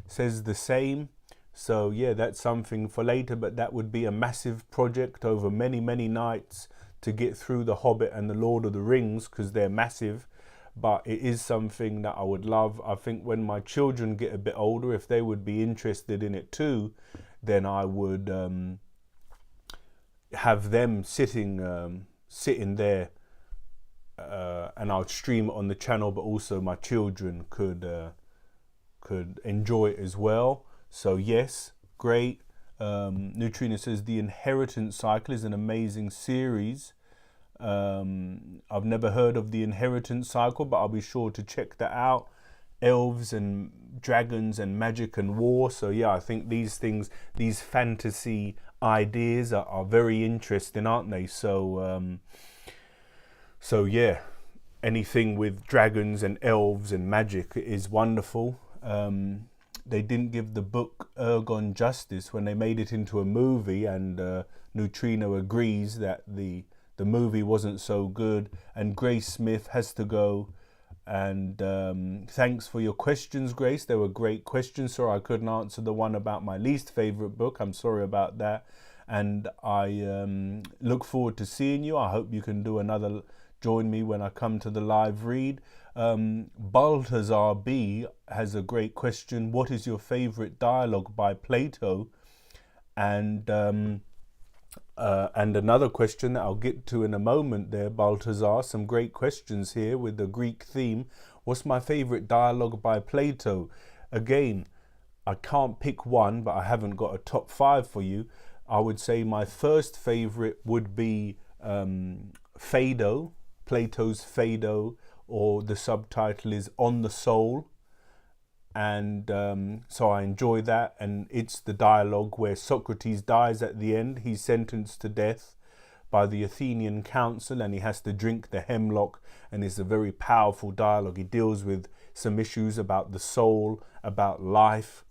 says the same. So yeah, that's something for later, but that would be a massive project over many, many nights to get through The Hobbit and The Lord of the Rings, because they're massive. But it is something that I would love. I think when my children get a bit older, if they would be interested in it too, then I would have them sitting there, and I'll stream it on the channel, but also my children could enjoy it as well. So yes, great. Neutrino says, The Inheritance Cycle is an amazing series. I've never heard of The Inheritance Cycle, but I'll be sure to check that out. Elves and dragons and magic and war. So yeah, I think these things, these fantasy ideas are very interesting, aren't they? So so yeah, anything with dragons and elves and magic is wonderful. They didn't give the book Ergon justice when they made it into a movie, and Neutrino agrees that the the movie wasn't so good, and Grace Smith has to go. And thanks for your questions, Grace. They were great questions. Sorry I couldn't answer the one about my least favorite book. I'm sorry about that. And I look forward to seeing you. I hope you can do another, join me when I come to the live read. Balthazar B has a great question. What is your favorite dialogue by Plato? And another question that I'll get to in a moment there, Balthazar. Some great questions here with the Greek theme. What's my favorite dialogue by Plato? Again, I can't pick one, but I haven't got a top 5 for you. I would say my first favorite would be Phaedo, Plato's Phaedo, or the subtitle is On the Soul. And so I enjoy that, and it's the dialogue where Socrates dies at the end. He's sentenced to death by the Athenian council, and he has to drink the hemlock, and it's a very powerful dialogue. He deals with some issues about the soul, about life,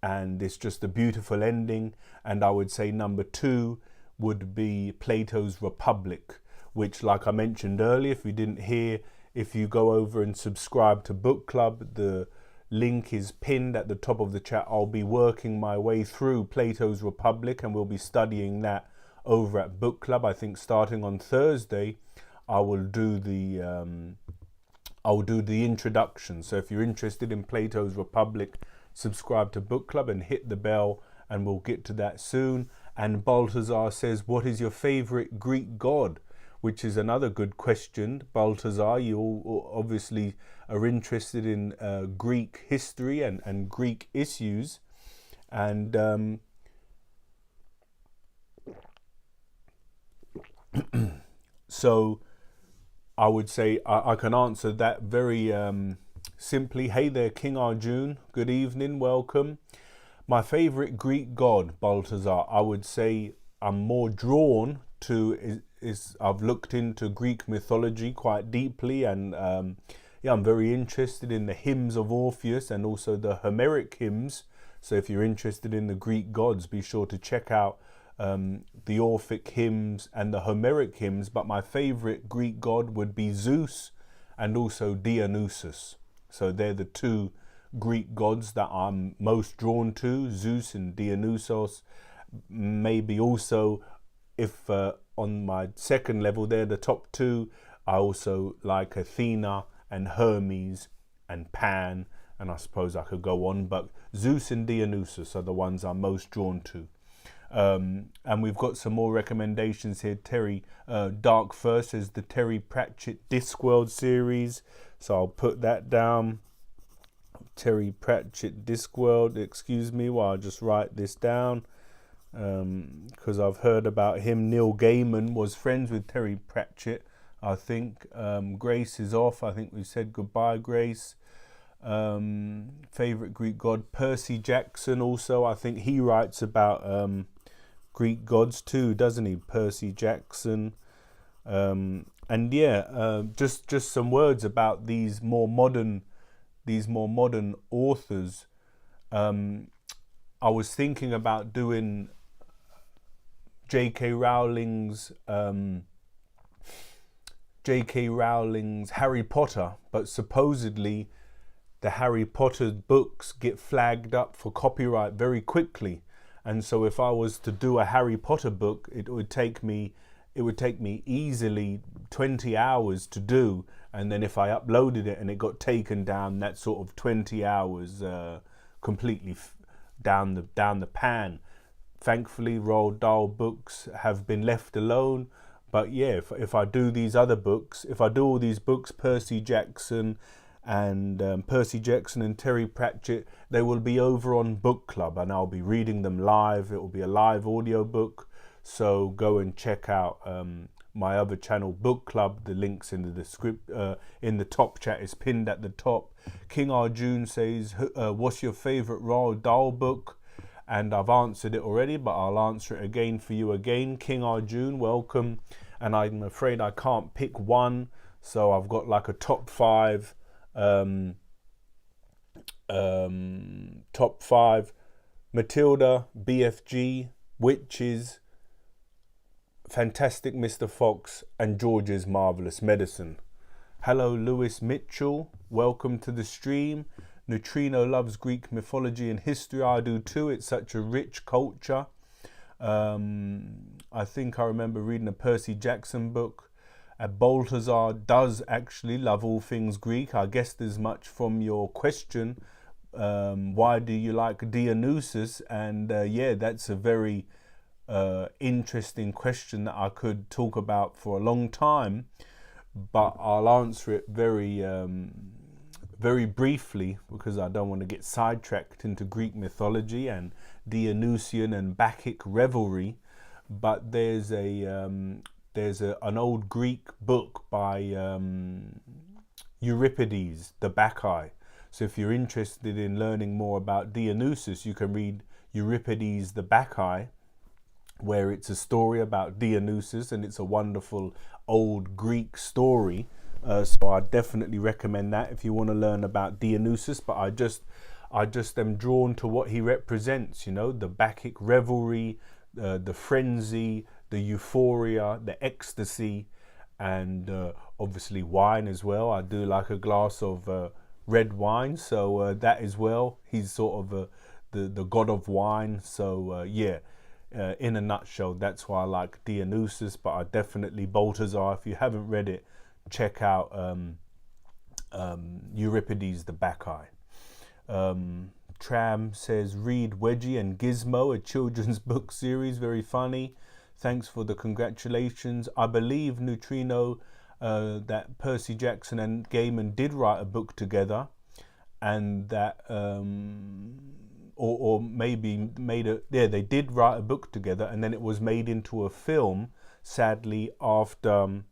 and it's just a beautiful ending. And I would say number 2 would be Plato's Republic, which, like I mentioned earlier, if you didn't hear, if you go over and subscribe to Book Club, the link is pinned at the top of the chat. I'll be working my way through Plato's Republic, and we'll be studying that over at Book Club. I think starting on Thursday, I will do the introduction. So if you're interested in Plato's Republic, subscribe to Book Club and hit the bell, and we'll get to that soon. And Balthazar says, what is your favorite Greek god? Which is another good question. Balthazar, you all obviously are interested in Greek history and Greek issues. And so I would say I can answer that very simply. Hey there, King Arjun. Good evening, welcome. My favorite Greek god, Balthazar, I would say I'm more drawn to is I've looked into Greek mythology quite deeply, and yeah, I'm very interested in the hymns of Orpheus and also the Homeric hymns. So if you're interested in the Greek gods, be sure to check out the Orphic hymns and the Homeric hymns. But my favorite Greek god would be Zeus and also Dionysus. So they're the 2 Greek gods that I'm most drawn to, Zeus and Dionysos. Maybe also, if on my second level, they're the top 2. I also like Athena and Hermes and Pan, and I suppose I could go on, but Zeus and Dionysus are the ones I'm most drawn to. And we've got some more recommendations here. Terry Dark First is the Terry Pratchett Discworld series, so I'll put that down. Terry Pratchett Discworld, excuse me while I just write this down. Because I've heard about him. Neil Gaiman was friends with Terry Pratchett, I think. Grace is off. I think we said goodbye, Grace. Favorite Greek god, Percy Jackson also. I think he writes about Greek gods too, doesn't he? Percy Jackson. And yeah, just some words about these more modern authors. I was thinking about doing J.K. Rowling's Harry Potter, but supposedly the Harry Potter books get flagged up for copyright very quickly. And so if I was to do a Harry Potter book, it would take me easily 20 hours to do. And then if I uploaded it and it got taken down, that sort of 20 hours completely down the pan. Thankfully, Roald Dahl books have been left alone. But yeah, if I do these other books, if I do all these books, Percy Jackson and Terry Pratchett, they will be over on Book Club, and I'll be reading them live. It will be a live audio book. So go and check out my other channel, Book Club. The link's in the top chat, is pinned at the top. King Arjun says, what's your favorite Roald Dahl book? And I've answered it already, but I'll answer it again for you again. King Arjun, welcome. And I'm afraid I can't pick one, so I've got like a top 5. Top 5: Matilda, BFG, Witches, Fantastic Mr. Fox and George's Marvelous Medicine. Hello, Lewis Mitchell. Welcome to the stream. Neutrino loves Greek mythology and history. I do too. It's such a rich culture. I think I remember reading a Percy Jackson book. Balthazar does actually love all things Greek. I guessed as much from your question. Why do you like Dionysus? And yeah, that's a very interesting question that I could talk about for a long time, but I'll answer it very briefly because I don't want to get sidetracked into Greek mythology and Dionysian and Bacchic revelry. But there's an old Greek book by Euripides, the Bacchae. So if you're interested in learning more about Dionysus, you can read Euripides, the Bacchae, where it's a story about Dionysus, and it's a wonderful old Greek story. So I definitely recommend that if you want to learn about Dionysus. But I just am drawn to what he represents, you know, the Bacchic revelry, the frenzy, the euphoria, the ecstasy, and obviously wine as well. I do like a glass of red wine, so that as well. He's sort of the god of wine. So yeah, in a nutshell, that's why I like Dionysus. But I definitely, Balthazar, if you haven't read it, check out Euripides, the Bacchae. Tram says, read Wedgie and Gizmo, a children's book series, very funny. Thanks for the congratulations. I believe, Neutrino, that Percy Jackson and Gaiman did write a book together, and that or maybe they did write a book together, and then it was made into a film, sadly, after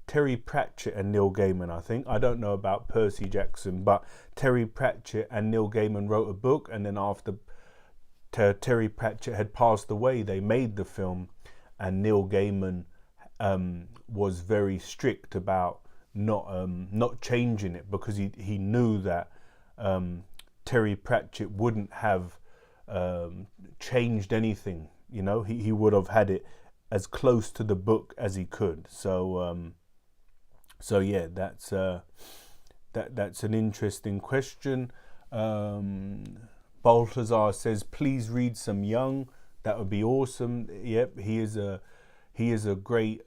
Terry Pratchett and Neil Gaiman, I think. I don't know about Percy Jackson, but Terry Pratchett and Neil Gaiman wrote a book, and then after Terry Pratchett had passed away, they made the film, and Neil Gaiman was very strict about not changing it, because he knew that Terry Pratchett wouldn't have changed anything. You know, he would have had it as close to the book as he could. So yeah, that's an interesting question. Balthazar says, please read some Jung. That would be awesome. Yep, he is a great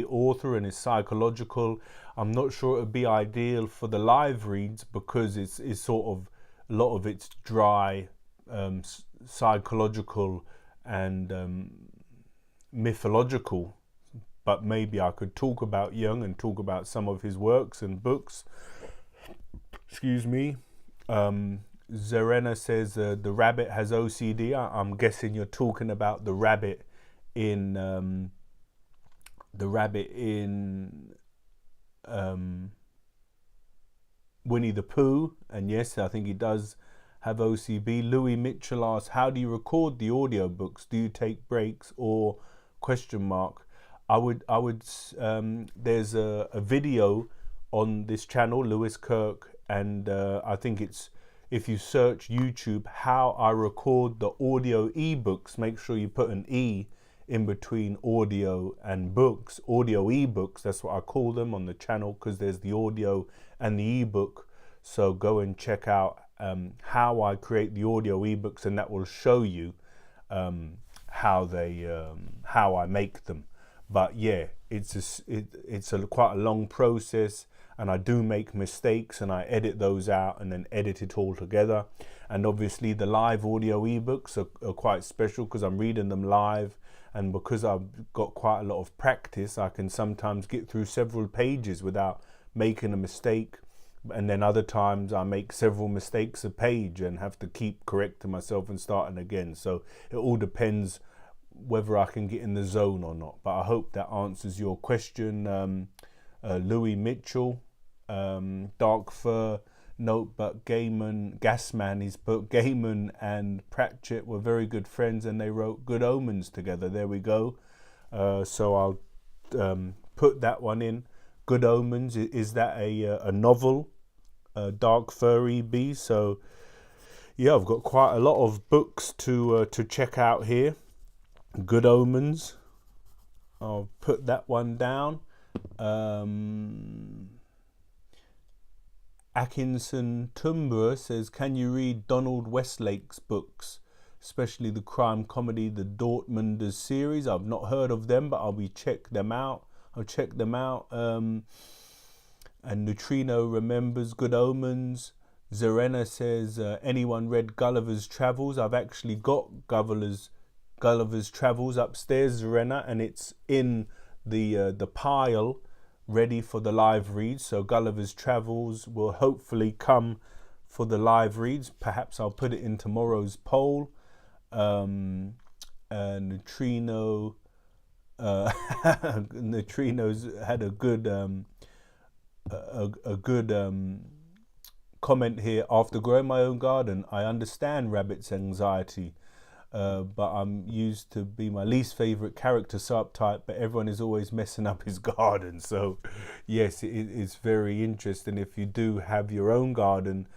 author, and is psychological. I'm not sure it would be ideal for the live reads, because it's sort of, a lot of it's dry, psychological and mythological. But maybe I could talk about Jung and talk about some of his works and books. Excuse me. Zarena says the rabbit has OCD. I'm guessing you're talking about the rabbit in Winnie the Pooh. And yes, I think he does have OCD. Louis Mitchell asks, how do you record the audiobooks? Do you take breaks or ? I would there's a video on this channel, Lewis Kirk, and I think it's, if you search YouTube, how I record the audio ebooks, make sure you put an E in between audio and books. Audio ebooks, that's what I call them on the channel, because there's the audio and the ebook. So go and check out how I create the audio ebooks, and that will show you how I make them. But yeah, it's quite a long process, and I do make mistakes, and I edit those out and then edit it all together. And obviously the live audio ebooks are quite special, because I'm reading them live, and because I've got quite a lot of practice, I can sometimes get through several pages without making a mistake. And then other times I make several mistakes a page and have to keep correcting myself and starting again. So it all depends whether I can get in the zone or not. But I hope that answers your question, Louis Mitchell. Dark Fur note, but Gaiman, Gasman, his book, Gaiman and Pratchett were very good friends, and they wrote Good Omens together. There we go. So I'll put that one in. Good Omens, is that a novel? Dark Fur EB. So yeah, I've got quite a lot of books to check out here. Good Omens. I'll put that one down. Atkinson Tumbur says, can you read Donald Westlake's books, especially the crime comedy, the Dortmunders series? I've not heard of them, but I'll check them out. And Neutrino remembers Good Omens. Zerena says, anyone read Gulliver's Travels? I've actually got Gulliver's Travels upstairs, Zerena, and it's in the pile ready for the live reads. So Gulliver's Travels will hopefully come for the live reads. Perhaps I'll put it in tomorrow's poll. Neutrino Neutrino's had a good comment here. After growing my own garden, I understand Rabbit's anxiety, but I'm used to be my least favorite character subtype, but everyone is always messing up his garden. So yes, it's very interesting if you do have your own garden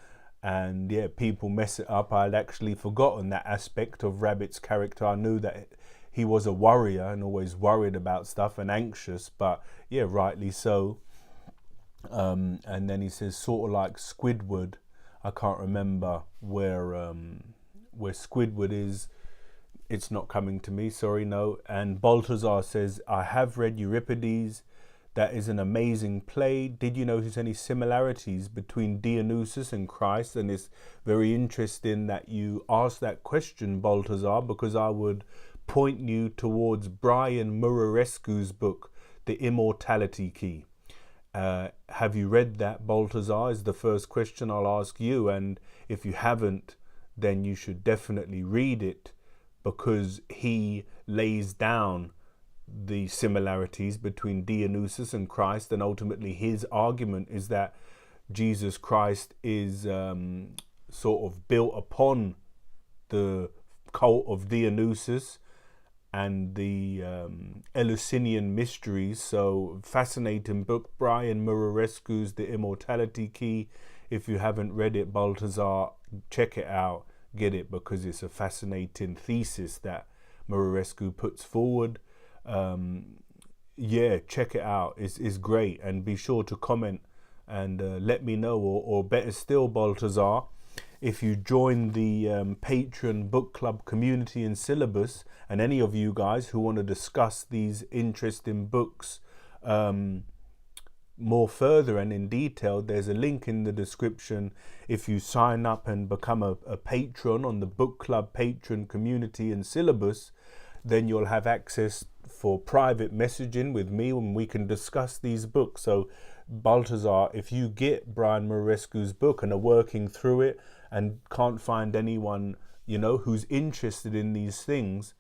and yeah, people mess it up. I'd actually forgotten that aspect of Rabbit's character. I knew that he was a worrier and always worried about stuff and anxious, but yeah, rightly so. And then he says, sort of like Squidward. I can't remember where Squidward is. It's not coming to me, sorry, no. And Baltazar says, I have read Euripides. That is an amazing play. Did you notice any similarities between Dionysus and Christ? And it's very interesting that you asked that question, Baltazar, because I would point you towards Brian Murarescu's book, The Immortality Key. Have you read that, Baltazar, is the first question I'll ask you. And if you haven't, then you should definitely read it, because he lays down the similarities between Dionysus and Christ, and ultimately his argument is that Jesus Christ is sort of built upon the cult of Dionysus and the Eleusinian mysteries. So fascinating book, Brian Murarescu's The Immortality Key. If you haven't read it, Baltazar, check it out, get it, because it's a fascinating thesis that Murarescu puts forward. Yeah, check it out. It's great, and be sure to comment and let me know, or better still, Baltazar, if you join the Patreon book club community in Syllabus, and any of you guys who want to discuss these interesting books more further and in detail, there's a link in the description. If you sign up and become a patron on the book club Patreon community in Syllabus, then you'll have access for private messaging with me when we can discuss these books. So Baltazar, if you get Brian Murarescu's book and are working through it and can't find anyone, you know, who's interested in these things,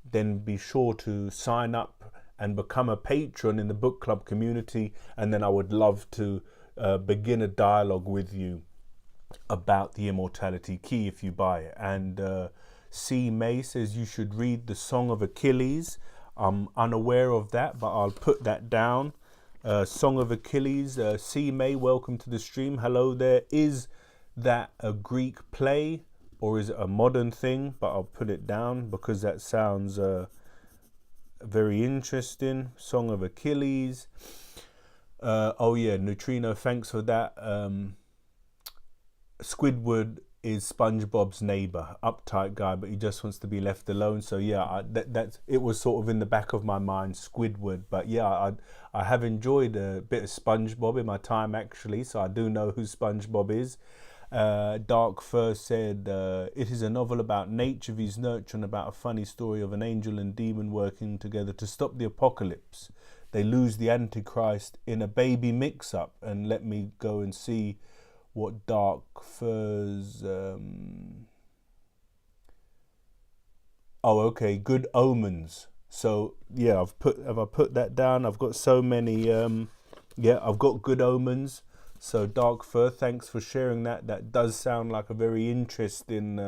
then be sure to sign up and become a patron in the book club community, and then I would love to begin a dialogue with you about the Immortality Key if you buy it. And C. May says you should read The Song of Achilles. I'm unaware of that, but I'll put that down. Song of Achilles. C. May, welcome to the stream. Hello there. Is that a Greek play or is it a modern thing? But I'll put it down because that sounds very interesting. Song of Achilles. Oh yeah, Neutrino, thanks for that. Squidward is SpongeBob's neighbor, uptight guy, but he just wants to be left alone. So yeah, that's it was sort of in the back of my mind, Squidward. But yeah, I have enjoyed a bit of SpongeBob in my time actually, so I do know who SpongeBob is. Dark Fur said it is a novel about nature vs nurture and about a funny story of an angel and demon working together to stop the apocalypse. They lose the Antichrist in a baby mix-up. And let me go and see what Dark Fur's oh okay, Good Omens. So yeah, have I put that down? I've got so many yeah, I've got Good Omens. So Dark Fur, thanks for sharing that. That does sound like a very interesting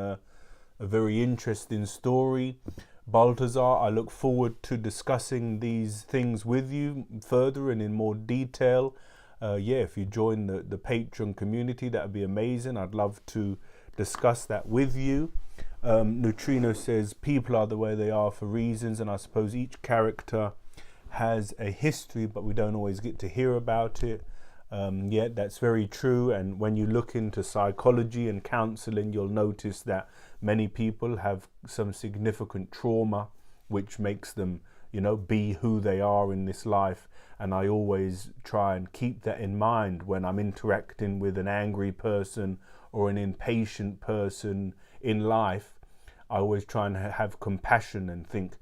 story. Baltazar, I look forward to discussing these things with you further and in more detail. Yeah, if you join the Patreon community, that would be amazing. I'd love to discuss that with you. Neutrino says people are the way they are for reasons, and I suppose each character has a history, but we don't always get to hear about it. Yeah, that's very true. And when you look into psychology and counseling, you'll notice that many people have some significant trauma, which makes them, you know, be who they are in this life. And I always try and keep that in mind when I'm interacting with an angry person or an impatient person in life. I always try and have compassion and think,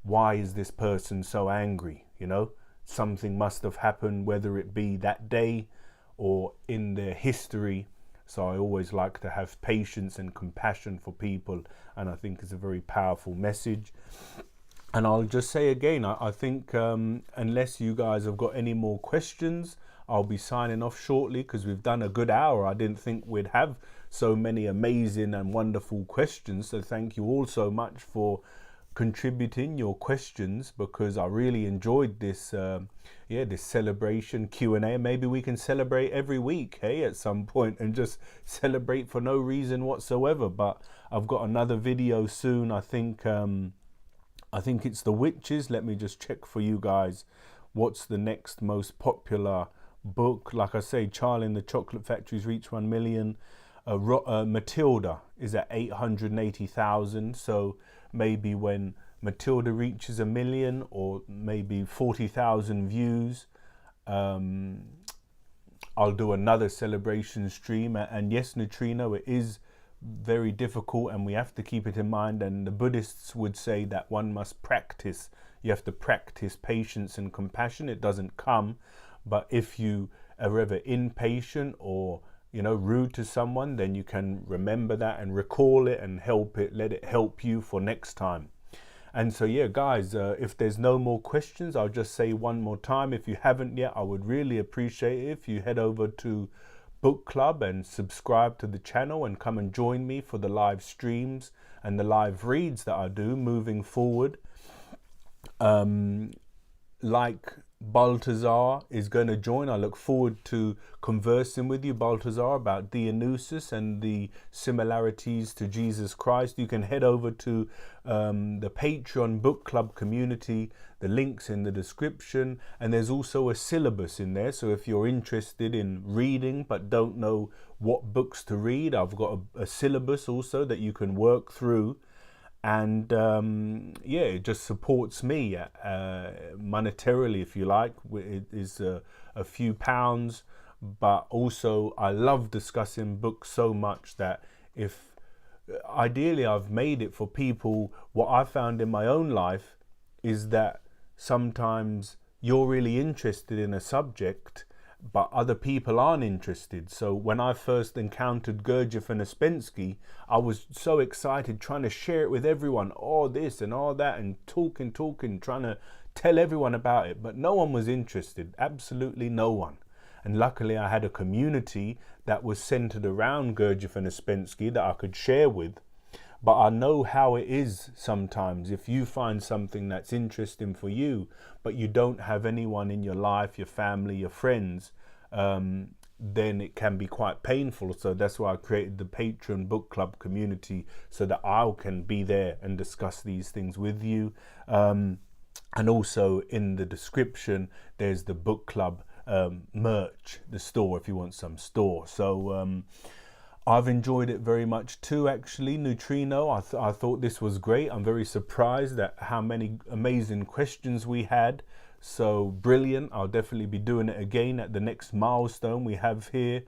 why is this person so angry? You know, something must have happened, whether it be that day or in their history. So I always like to have patience and compassion for people, and I think it's a very powerful message. And I'll just say again, I think unless you guys have got any more questions, I'll be signing off shortly, because we've done a good hour. I didn't think we'd have so many amazing and wonderful questions. So thank you all so much for contributing your questions, because I really enjoyed this this celebration Q&A. Maybe we can celebrate every week, hey, at some point, and just celebrate for no reason whatsoever. But I've got another video soon. I think it's the witches. Let me just check for you guys what's the next most popular book. Like I say, Charlie and the Chocolate Factory's reached 1 million. Matilda is at 880,000. So maybe when Matilda reaches 1 million, or maybe 40,000 views, I'll do another celebration stream. And yes, Neutrino, it is very difficult, and we have to keep it in mind. And the Buddhists would say that one must practice. You have to practice patience and compassion. It doesn't come. But if you are ever impatient or, you know, rude to someone, then you can remember that and recall it and help it, let it help you for next time. And so, yeah, guys, if there's no more questions, I'll just say one more time. If you haven't yet, I would really appreciate it if you head over to Book Club and subscribe to the channel and come and join me for the live streams and the live reads that I do moving forward. Like Balthazar is going to join. I look forward to conversing with you, Balthazar, about Dionysus and the similarities to Jesus Christ. You can head over to the Patreon Book Club community. The link's in the description, and there's also a syllabus in there. So if you're interested in reading but don't know what books to read, I've got a syllabus also that you can work through. And yeah, it just supports me monetarily, if you like. It is a few pounds, but also I love discussing books so much that if ideally I've made it for people, what I found in my own life is that sometimes you're really interested in a subject, but other people aren't interested. So when I first encountered Gurdjieff and Ouspensky, I was so excited trying to share it with everyone, all this and all that, and talking, trying to tell everyone about it, but no one was interested, absolutely no one. And luckily I had a community that was centered around Gurdjieff and Ouspensky that I could share with. But I know how it is sometimes. If you find something that's interesting for you, but you don't have anyone in your life, your family, your friends, then it can be quite painful. So that's why I created the Patreon Book Club community, so that I can be there and discuss these things with you. And also in the description, there's the book club merch, the store, if you want some store. So I've enjoyed it very much too, actually, Neutrino. I thought this was great. I'm very surprised at how many amazing questions we had. So brilliant. I'll definitely be doing it again at the next milestone we have here.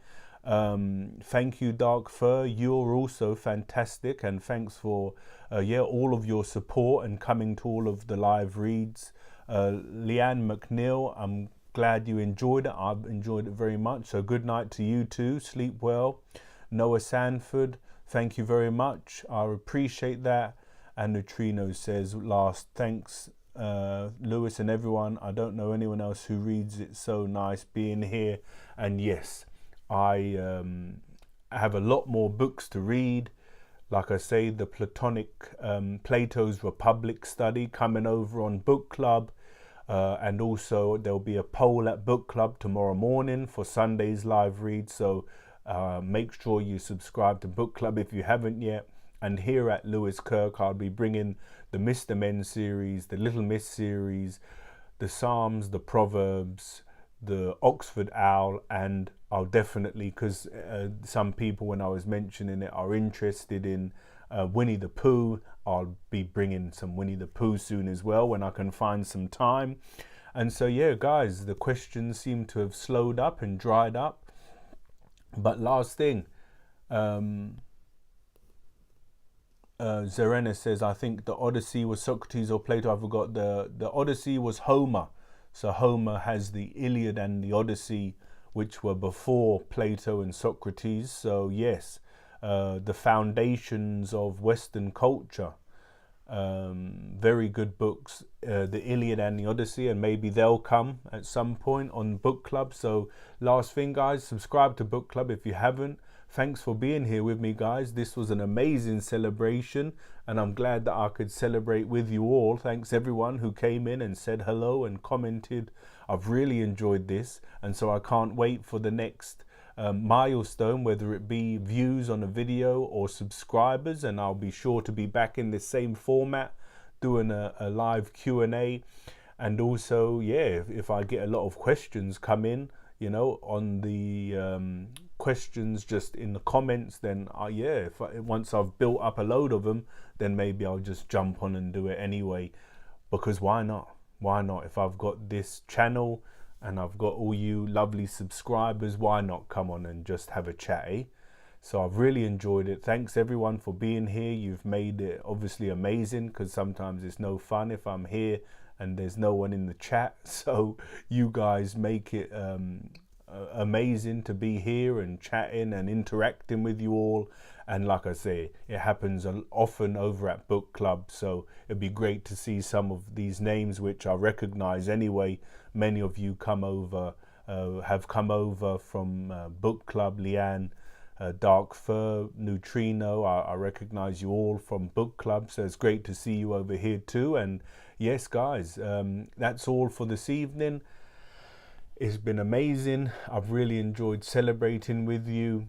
Thank you, Dark Fur. You're also fantastic. And thanks for all of your support and coming to all of the live reads. Leanne McNeil, I'm glad you enjoyed it. I've enjoyed it very much. So good night to you too. Sleep well. Noah Sanford, thank you very much. I appreciate that. And Neutrino says, last, thanks, Lewis and everyone. I don't know anyone else who reads it. So nice being here. And yes, I have a lot more books to read. Like I say, the Platonic Plato's Republic study coming over on Book Club. And also there'll be a poll at Book Club tomorrow morning for Sunday's live read. So Make sure you subscribe to Book Club if you haven't yet. And here at Lewis Kirk, I'll be bringing the Mr. Men series, the Little Miss series, the Psalms, the Proverbs, the Oxford Owl, and I'll definitely, because some people when I was mentioning it are interested in Winnie the Pooh, I'll be bringing some Winnie the Pooh soon as well when I can find some time. And so yeah, guys, the questions seem to have slowed up and dried up. But last thing, Zerena says, I think the Odyssey was Socrates or Plato. I forgot. The Odyssey was Homer. So Homer has the Iliad and the Odyssey, which were before Plato and Socrates. So yes, the foundations of Western culture. Very good books, the Iliad and the Odyssey, and maybe they'll come at some point on Book Club. So last thing, guys, subscribe to Book Club if you haven't. Thanks for being here with me, guys. This was an amazing celebration, and I'm glad that I could celebrate with you all. Thanks everyone who came in and said hello and commented. I've really enjoyed this, and so I can't wait for the next milestone, whether it be views on a video or subscribers, and I'll be sure to be back in this same format doing a live Q&A. And also, yeah, if I get a lot of questions come in, you know, on the questions just in the comments, then yeah, once I've built up a load of them, then maybe I'll just jump on and do it anyway, because why not? If I've got this channel and I've got all you lovely subscribers, why not come on and just have a chat, eh? So I've really enjoyed it. Thanks everyone for being here. You've made it obviously amazing, because sometimes it's no fun if I'm here and there's no one in the chat. So you guys make it amazing to be here and chatting and interacting with you all. And like I say, it happens often over at Book Club, so it'd be great to see some of these names which I recognize anyway. Many of you have come over from Book Club. Leanne, Dark Fur, Neutrino, I recognize you all from Book Club, so it's great to see you over here too. And yes, guys, that's all for this evening. It's been amazing. I've really enjoyed celebrating with you.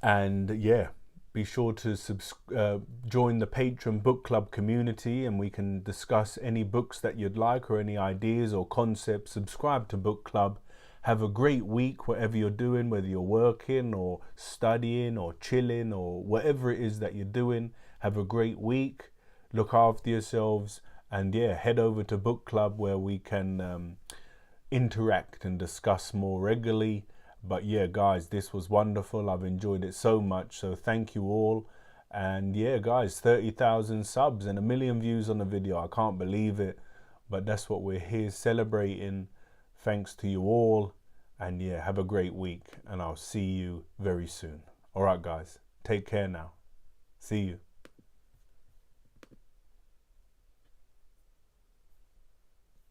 And yeah, be sure to join the Patreon Book Club community, and we can discuss any books that you'd like or any ideas or concepts. Subscribe to Book Club. Have a great week, whatever you're doing, whether you're working or studying or chilling or whatever it is that you're doing. Have a great week. Look after yourselves. And yeah, head over to Book Club where we can interact and discuss more regularly. But yeah, guys, this was wonderful. I've enjoyed it so much. So thank you all. And yeah, guys, 30,000 subs and 1 million views on the video. I can't believe it. But that's what we're here celebrating. Thanks to you all. And yeah, have a great week. And I'll see you very soon. All right, guys. Take care now. See you.